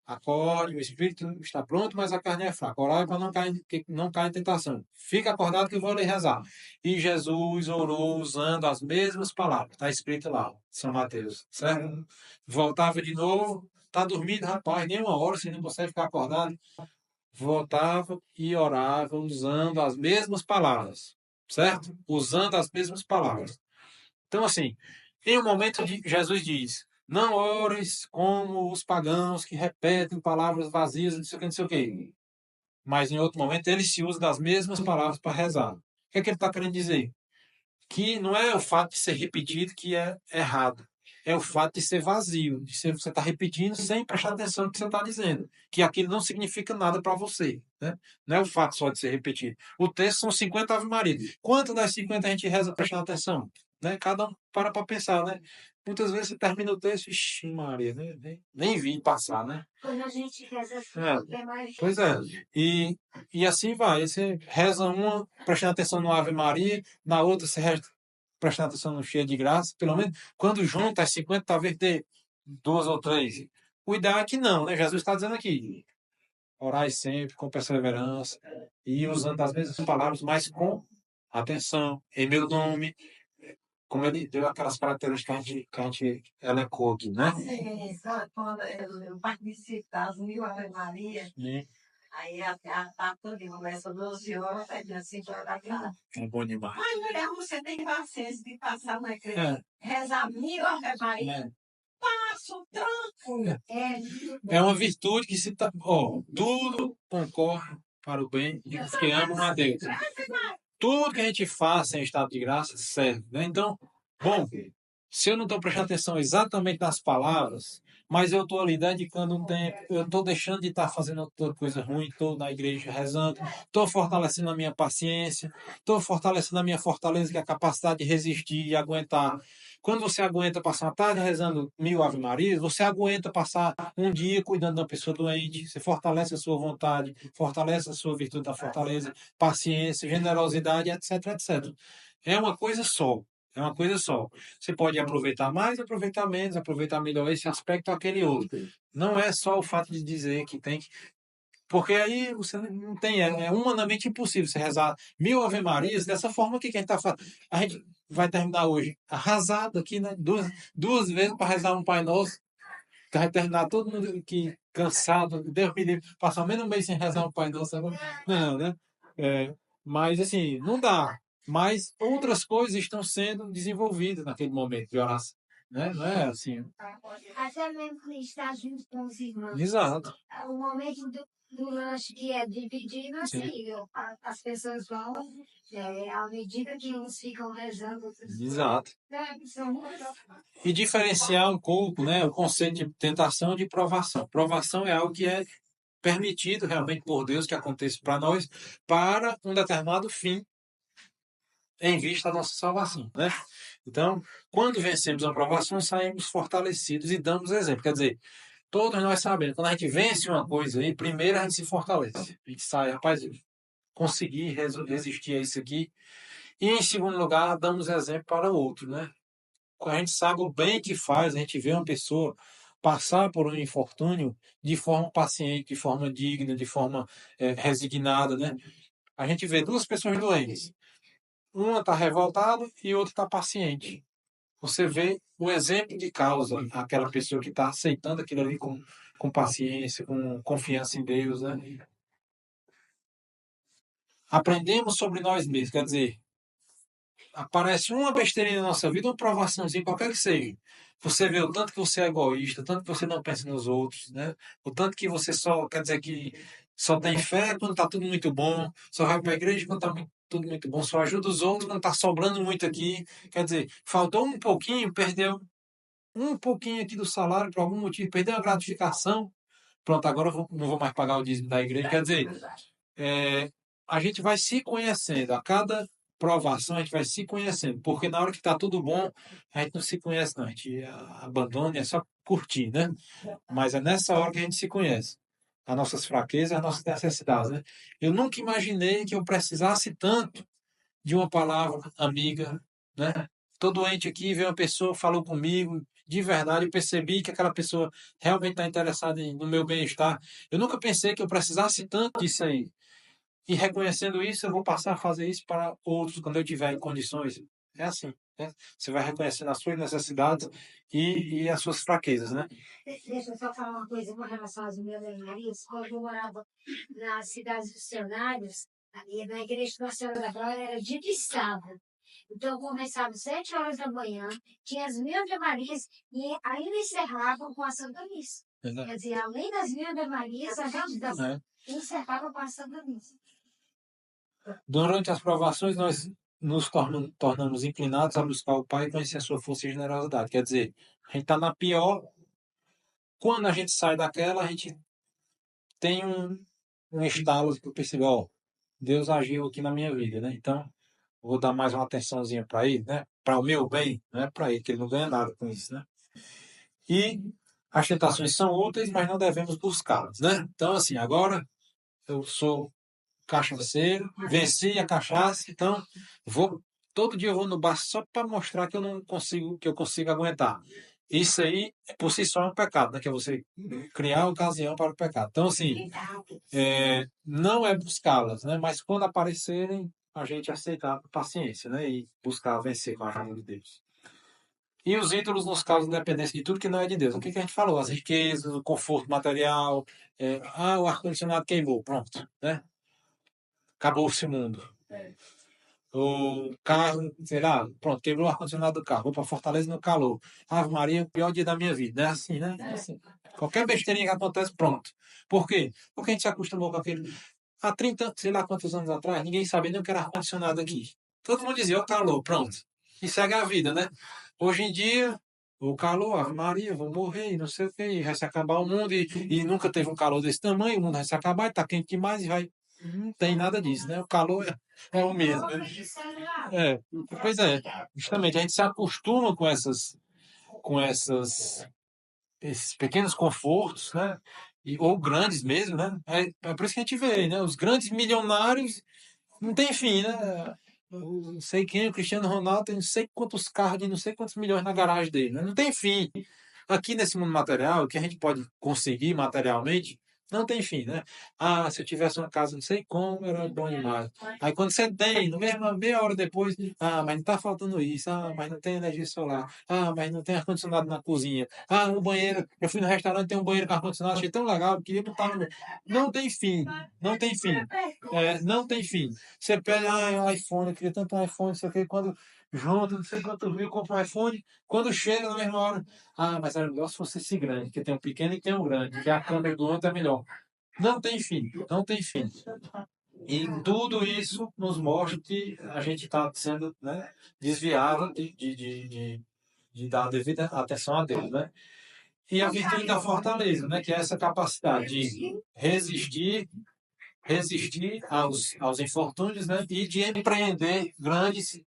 Acorde, o espírito está pronto, mas a carne é fraca. Orar para não cair em tentação. Fica acordado que eu vou ali rezar. E Jesus orou usando as mesmas palavras. Está escrito lá, São Mateus. Certo? Voltava de novo. Está dormindo, rapaz, nem uma hora, você não consegue ficar acordado. Voltava e orava usando as mesmas palavras. Certo? Usando as mesmas palavras. Então, assim, em um momento Jesus diz: não ores como os pagãos que repetem palavras vazias, não sei o que, não sei o que. Mas em outro momento ele se usa das mesmas palavras para rezar. O que é que ele está querendo dizer? Que não é o fato de ser repetido que é errado. É o fato de ser vazio, você está repetindo sem prestar atenção no que você está dizendo. Que aquilo não significa nada para você. Né? Não é o fato só de ser repetido. O texto são 50 Ave Maria. Quanto das 50 a gente reza prestando atenção? Né? Cada um para pensar, né? Muitas vezes você termina o texto, ixi, Maria, nem vi passar, né? Quando a gente reza é mais. Pois é. E assim vai. Você reza uma, prestando atenção no Ave Maria, na outra você reza prestando atenção no Cheio de Graça. Pelo menos quando junta as 50, talvez dê duas ou três. O ideal é que não, né? Jesus está dizendo aqui. Orai sempre, com perseverança, e usando as mesmas palavras, mas com atenção, em meu nome, como ele deu aquelas características que a gente elencou aqui, né? Sim, sabe, quando eu participo das 1000 Ave Maria, Sim. aí a tudo começa 12 horas, aí dia 5 horas da tarde. É bom demais. Mas, mulher, você tem paciência de passar na igreja, É, rezar 1000 Ave Maria, é. passo tranquilo. É uma virtude que se tá, tudo concorre para o bem de os que amam a Deus. Tudo que a gente faz em estado de graça serve, né? Então, bom, se eu não estou prestando atenção exatamente nas palavras, mas eu estou ali dedicando um tempo, eu estou deixando de estar fazendo outra coisa ruim, estou na igreja rezando, estou fortalecendo a minha paciência, estou fortalecendo a minha fortaleza, que é a capacidade de resistir e aguentar. Quando você aguenta passar a tarde rezando 1000 Ave Marias, você aguenta passar um dia cuidando da pessoa doente, você fortalece a sua vontade, fortalece a sua virtude da fortaleza, paciência, generosidade, etc, etc. É uma coisa só. É uma coisa só. Você pode aproveitar mais, aproveitar menos, aproveitar melhor esse aspecto ou aquele outro. Não é só o fato de dizer que tem que. Porque aí você não tem, é humanamente impossível você rezar 1000 Ave Marias dessa forma que a gente está falando. A gente vai terminar hoje arrasado aqui, né? Duas vezes para rezar um Pai Nosso, que vai terminar todo mundo aqui cansado, Deus me livre, passar menos um mês sem rezar um Pai Nosso agora. Não, né? É, mas assim, não dá. Mas outras coisas estão sendo desenvolvidas naquele momento de oração. Né? Não é assim. Até mesmo que está junto com os irmãos. Exato. O momento do lanche que é dividido, assim, as pessoas vão, à medida que uns ficam rezando, outros Exato. são. E diferenciar um pouco, né, o conceito de tentação e de provação. Provação é algo que é permitido realmente por Deus que aconteça para nós para um determinado fim em vista da nossa salvação, né? Então, quando vencemos a provação, saímos fortalecidos e damos exemplo. Quer dizer, todos nós sabemos, quando a gente vence uma coisa aí, primeiro a gente se fortalece. A gente sai, rapaz, eu consegui resistir a isso aqui. E em segundo lugar, damos exemplo para o outro, né? Quando a gente sabe o bem que faz, a gente vê uma pessoa passar por um infortúnio de forma paciente, de forma digna, de forma resignada, né? A gente vê duas pessoas doentes. Uma está revoltada e outra está paciente. Você vê o exemplo de causa, aquela pessoa que está aceitando aquilo ali com paciência, com confiança em Deus, né? Aprendemos sobre nós mesmos, quer dizer, aparece uma besteirinha na nossa vida, uma provaçãozinha, qualquer que seja. Você vê o tanto que você é egoísta, o tanto que você não pensa nos outros, né? O tanto que você só, quer dizer, que só tem fé quando está tudo muito bom, só vai para a igreja quando está tudo muito bom, só ajuda os outros quando está sobrando muito aqui. Quer dizer, faltou um pouquinho, perdeu um pouquinho aqui do salário por algum motivo, perdeu a gratificação. Pronto, agora não vou mais pagar o dízimo da igreja. Quer dizer, é, a gente vai se conhecendo. A cada provação a gente vai se conhecendo. Porque na hora que está tudo bom, a gente não se conhece, não. A gente abandona, é só curtir, né? Mas é nessa hora que a gente se conhece. As nossas fraquezas, as nossas necessidades, né? Eu nunca imaginei que eu precisasse tanto de uma palavra amiga, né? Tô doente aqui, veio uma pessoa, falou comigo, de verdade, eu percebi que aquela pessoa realmente está interessada no meu bem-estar. Eu nunca pensei que eu precisasse tanto disso aí. E reconhecendo isso, eu vou passar a fazer isso para outros quando eu tiver em condições. É assim, né? Você vai reconhecendo as suas necessidades e as suas fraquezas, né? Deixa eu só falar uma coisa com relação às minhas Marias. Quando eu morava nas cidades missionárias, ali na igreja de Nossa Senhora da Glória era dia de sábado. Então eu começava às 7 horas da manhã, tinha as 1000 Ave Marias e ainda encerravam com a Santa Missa. Exato. Quer dizer, além das 1000 Ave Marias, a gente encerrava com a Santa Missa. Durante as provações, nós nos tornamos inclinados a buscar o Pai e conhecer a sua força e generosidade. Quer dizer, a gente está na pior. Quando a gente sai daquela, a gente tem um estalo que eu percebo, ó, Deus agiu aqui na minha vida, né? Então, vou dar mais uma atençãozinha para ele, né? Para o meu bem, não é para ele, que ele não ganha nada com isso, né? E as tentações são úteis, mas não devemos buscá-las, né? Então, assim, agora eu sou cachaceiro, venci a cachaça, então todo dia eu vou no bar só para mostrar que eu não consigo, que eu consigo aguentar. Isso aí, por si só, é um pecado, né? Que é você criar ocasião para o pecado. Então, assim, não é buscá-las, né? Mas quando aparecerem, a gente aceitar com paciência, né? E buscar vencer com a ajuda de Deus. E os ídolos nos causam dependência de tudo que não é de Deus. O que a gente falou? As riquezas, o conforto material, o ar-condicionado queimou, pronto, né? Acabou-se o mundo. O carro, sei lá, pronto, quebrou o ar-condicionado do carro, vou para Fortaleza no calor. Ave Maria, o pior dia da minha vida. Não é assim, né? É assim. Qualquer besteirinha que acontece, pronto. Por quê? Porque a gente se acostumou com aquele. Há 30, sei lá quantos anos atrás, ninguém sabia nem o que era ar-condicionado aqui. Todo mundo dizia, o calor, pronto. E segue a vida, né? Hoje em dia, o calor, Ave Maria, vou morrer, e não sei o quê, e vai se acabar o mundo, e nunca teve um calor desse tamanho, o mundo vai se acabar, está quente demais e vai. Não tem nada disso, né? O calor é o mesmo, né? É, pois é, justamente, a gente se acostuma com esses pequenos confortos, né? Ou grandes mesmo, né? É por isso que a gente vê, né? Os grandes milionários não tem fim, né? Eu não sei quem, o Cristiano Ronaldo tem não sei quantos carros de não sei quantos milhões na garagem dele, né? Não tem fim. Aqui nesse mundo material, o que a gente pode conseguir materialmente, não tem fim, né? Ah, se eu tivesse uma casa, não sei como, era bom demais. Aí quando você tem, no mesmo meia hora depois, ah, mas não está faltando isso, ah, mas não tem energia solar, ah, mas não tem ar-condicionado na cozinha, ah, no banheiro, eu fui no restaurante, tem um banheiro com ar-condicionado, achei tão legal, eu queria botar no. Não tem fim, não tem fim. Não tem fim. Você pega, ah, iPhone, eu queria tanto um iPhone, não sei o que, quando junto, não sei quanto mil, compra um iPhone, quando chega na mesma hora, ah, mas era melhor se fosse esse grande, que tem um pequeno e tem um grande, que a câmera do outro é melhor. Não tem fim, não tem fim. E tudo isso nos mostra que a gente está sendo, né, desviado de dar a devida atenção a Deus, né? E a virtude da fortaleza, né, que é essa capacidade de resistir aos infortúnios, né, e de empreender grandes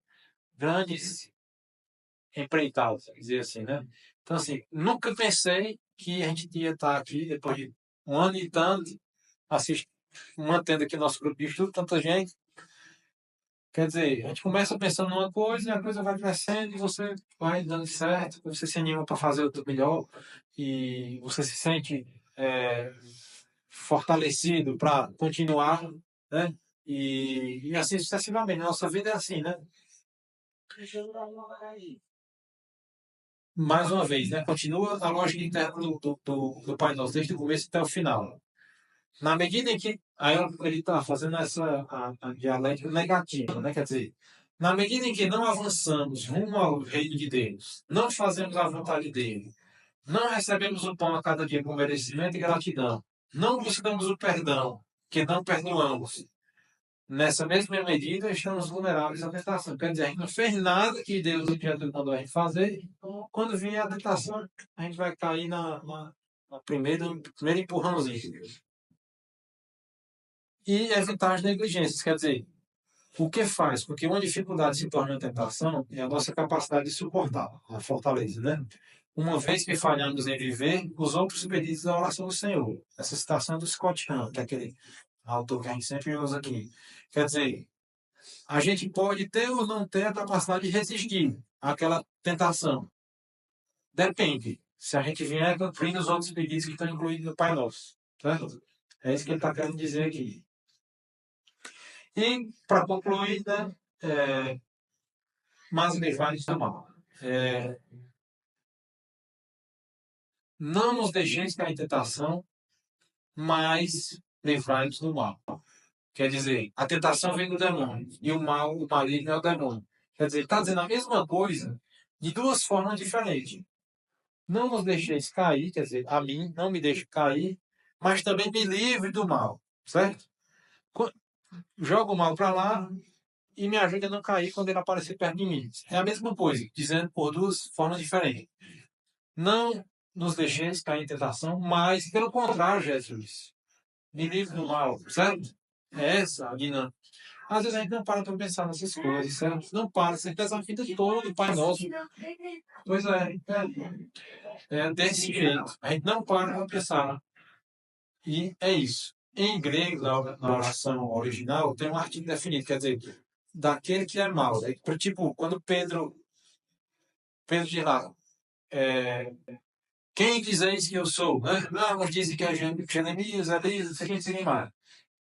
empreitadas, dizer assim, né? Então, assim, nunca pensei que a gente ia estar aqui depois de um ano e tanto, mantendo aqui nosso grupo de estudo, tanta gente. Quer dizer, a gente começa pensando numa coisa e a coisa vai crescendo e você vai dando certo, você se anima para fazer outro melhor e você se sente fortalecido para continuar, né? E assim sucessivamente. Nossa vida é assim, né? Mais uma vez, né? Continua a lógica interna do Pai Nosso, desde o começo até o final. Na medida em que aí ele está fazendo a dialética negativa, né? Quer dizer, na medida em que não avançamos rumo ao reino de Deus, não fazemos a vontade dele, não recebemos o pão a cada dia com merecimento e gratidão, não buscamos o perdão, que não perdoamos. Nessa mesma medida, estamos vulneráveis à tentação. Quer dizer, a gente não fez nada que Deus mandou a gente fazer. Então, quando vier a tentação, a gente vai cair na primeiro empurrãozinho. E evitar as negligências. Quer dizer, o que faz? Porque uma dificuldade se torna uma tentação é a nossa capacidade de suportar, a fortaleza, né? Uma vez que falhamos em viver, os outros pedidos da oração do Senhor. Essa citação do Scott Hahn, que é aquele autor que a gente sempre usa aqui. Quer dizer, a gente pode ter ou não ter a capacidade de resistir àquela tentação. Depende. Se a gente vier cumprindo os outros pedidos que estão incluídos no Pai Nosso. Certo? É isso que ele está querendo dizer aqui. E, para concluir, né, mas livrai-nos do mal. Não nos deixeis cair em tentação, mas livrai-nos do mal. Quer dizer, a tentação vem do demônio e o mal, o maligno é o demônio. Quer dizer, ele está dizendo a mesma coisa de duas formas diferentes. Não nos deixeis cair, quer dizer, a mim, não me deixe cair, mas também me livre do mal, certo? Joga o mal para lá e me ajude a não cair quando ele aparecer perto de mim. É a mesma coisa, dizendo por duas formas diferentes. Não nos deixeis cair em tentação, mas, pelo contrário, Jesus, me livre do mal, certo? É essa a dinâmica. Às vezes a gente não para para pensar nessas coisas, certo? Não para, você pensa a vida toda, Pai Nosso. Pois é desse jeito. A gente não para para pensar. E é isso. Em grego, na oração original, tem um artigo definido, quer dizer, daquele que é mau. Tipo, quando Pedro diz lá, quem dizeis que eu sou? Né? Não, uns dizem que é Jeremias, Elias, não sei quem diz mais.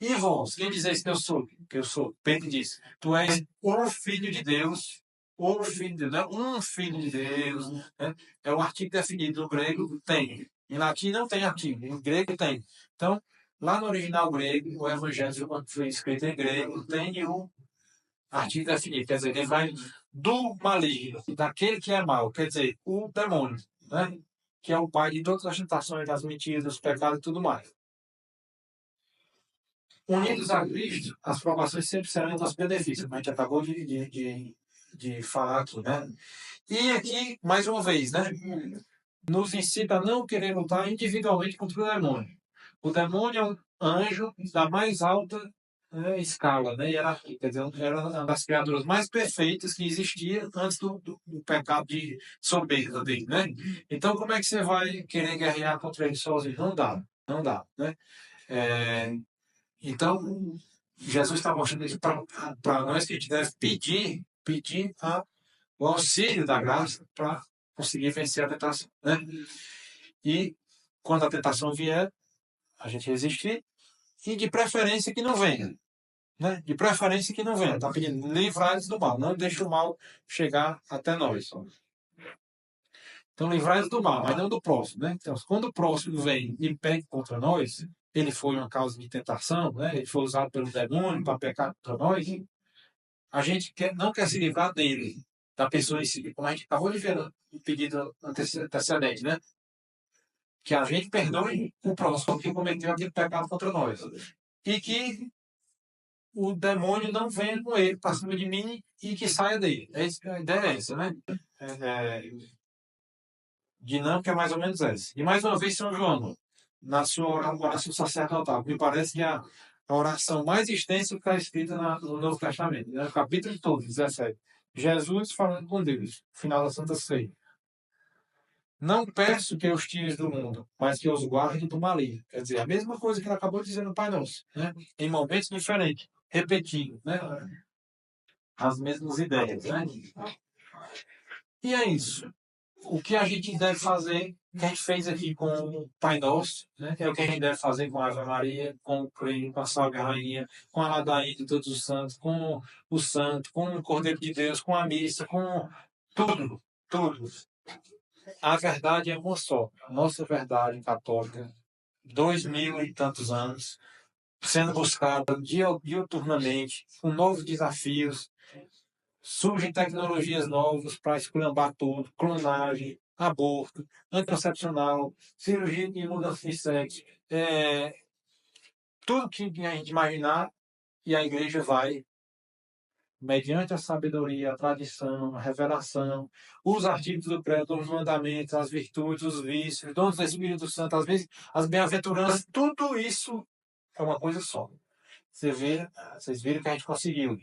E vós, quem dizeis que eu sou? Que eu sou. Pedro diz, tu és o Filho de Deus, o Filho de Deus, não um Filho de Deus. Né? É um artigo definido. No grego tem. Em latim não tem artigo, em grego tem. Então, lá no original grego, o Evangelho, quando foi escrito em grego, tem um artigo definido. Quer dizer, ele vai do maligno, daquele que é mau, quer dizer, o demônio, né? Que é o pai de todas as tentações, das mentiras, dos pecados e tudo mais. Unidos a Cristo, as provações sempre serão em nosso benefício, como a gente acabou de falar aqui, né? E aqui, mais uma vez, né? Nos incita a não querer lutar individualmente contra o demônio. O demônio é um anjo da mais alta, né, escala, né, hierarquia. Quer dizer, era uma das criaturas mais perfeitas que existia antes do pecado de soberba dele, né? Então, como é que você vai querer guerrear contra ele sozinho? Não dá, não dá, né? É, então, Jesus está mostrando isso para nós que a gente deve pedir o auxílio da graça para conseguir vencer a tentação, né? E quando a tentação vier, a gente resistir e de preferência que não venha, né? De preferência que não venha. Está pedindo livrai-nos do mal, não deixe o mal chegar até nós. Então, livrai-nos do mal, mas não do próximo, né? Então, quando o próximo vem e peca contra nós, ele foi uma causa de tentação, né? Ele foi usado pelo demônio para pecar contra nós. A gente não quer se livrar dele, da pessoa em si, como a gente acabou de ver no pedido antecedente, né? Que a gente perdoe o próximo que cometeu aquele pecado contra nós. E que o demônio não venha com ele para cima de mim e que saia dele. A ideia é essa, né? Dinâmica é mais ou menos essa. E mais uma vez, São João, na sua oração sacerdotal, me parece que a oração mais extensa que está escrita no Novo Testamento, né? O capítulo todo, 17. Jesus falando com Deus, final da Santa Ceia. Não peço que os tires do mundo, mas que os guarde do maligno. Quer dizer, a mesma coisa que ele acabou de dizer no Pai Nosso, né? Em momentos diferentes, repetindo, né? As mesmas ideias, né? E é isso. O que a gente deve fazer, que a gente fez aqui com o Pai Nosso, né? É o que a gente deve fazer com a Ave Maria, com o Creio, com a Salve Rainha, com a Ladainha de Todos os Santos, com o Santo, com o Cordeiro de Deus, com a missa, com tudo, tudo. A verdade é uma só. A nossa verdade católica, 2000 e tantos anos, sendo buscada diuturnamente, com novos desafios. Surgem tecnologias novas para esculhambar tudo, clonagem, aborto, anticoncepcional, cirurgia de mudança de sexo, tudo que a gente imaginar, e a igreja vai, mediante a sabedoria, a tradição, a revelação, os artigos do credo, os mandamentos, as virtudes, os vícios, os dons do Espírito Santo, às vezes as bem-aventuranças, tudo isso é uma coisa só. Vocês viram que a gente conseguiu.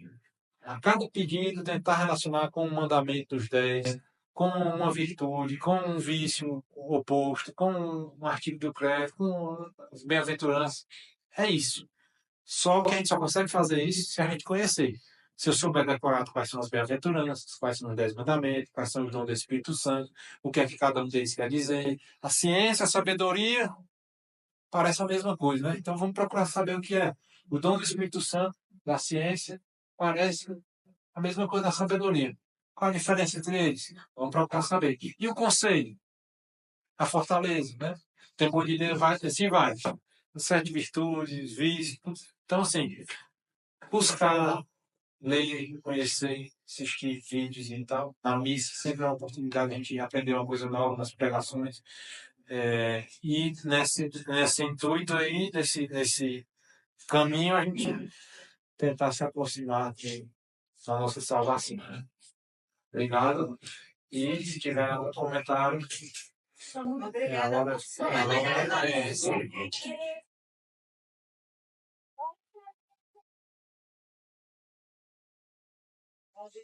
A cada pedido, tentar relacionar com o mandamento dos 10, com uma virtude, com um vício oposto, com um artigo do credo, com as bem-aventuranças. É isso. Só que a gente só consegue fazer isso se a gente conhecer. Se eu souber decorado quais são as bem-aventuranças, quais são os 10 mandamentos, quais são os dons do Espírito Santo, o que é que cada um deles quer dizer. A ciência, a sabedoria, parece a mesma coisa, né? Então vamos procurar saber o que é. O dom do Espírito Santo, da ciência, parece a mesma coisa da sabedoria. Qual a diferença entre eles? Vamos procurar saber. E o conselho? A fortaleza, né? O temor de Deus vai, assim vai. Sete virtudes, vícios. Então, assim, buscar, ler, conhecer, assistir vídeos e tal. Na missa, sempre é uma oportunidade de a gente aprender uma coisa nova nas pregações. E nesse intuito aí, nesse caminho, a gente tentar se aproximar da nossa salvação. Né? Obrigado. E se tiver algum comentário, agora é Pode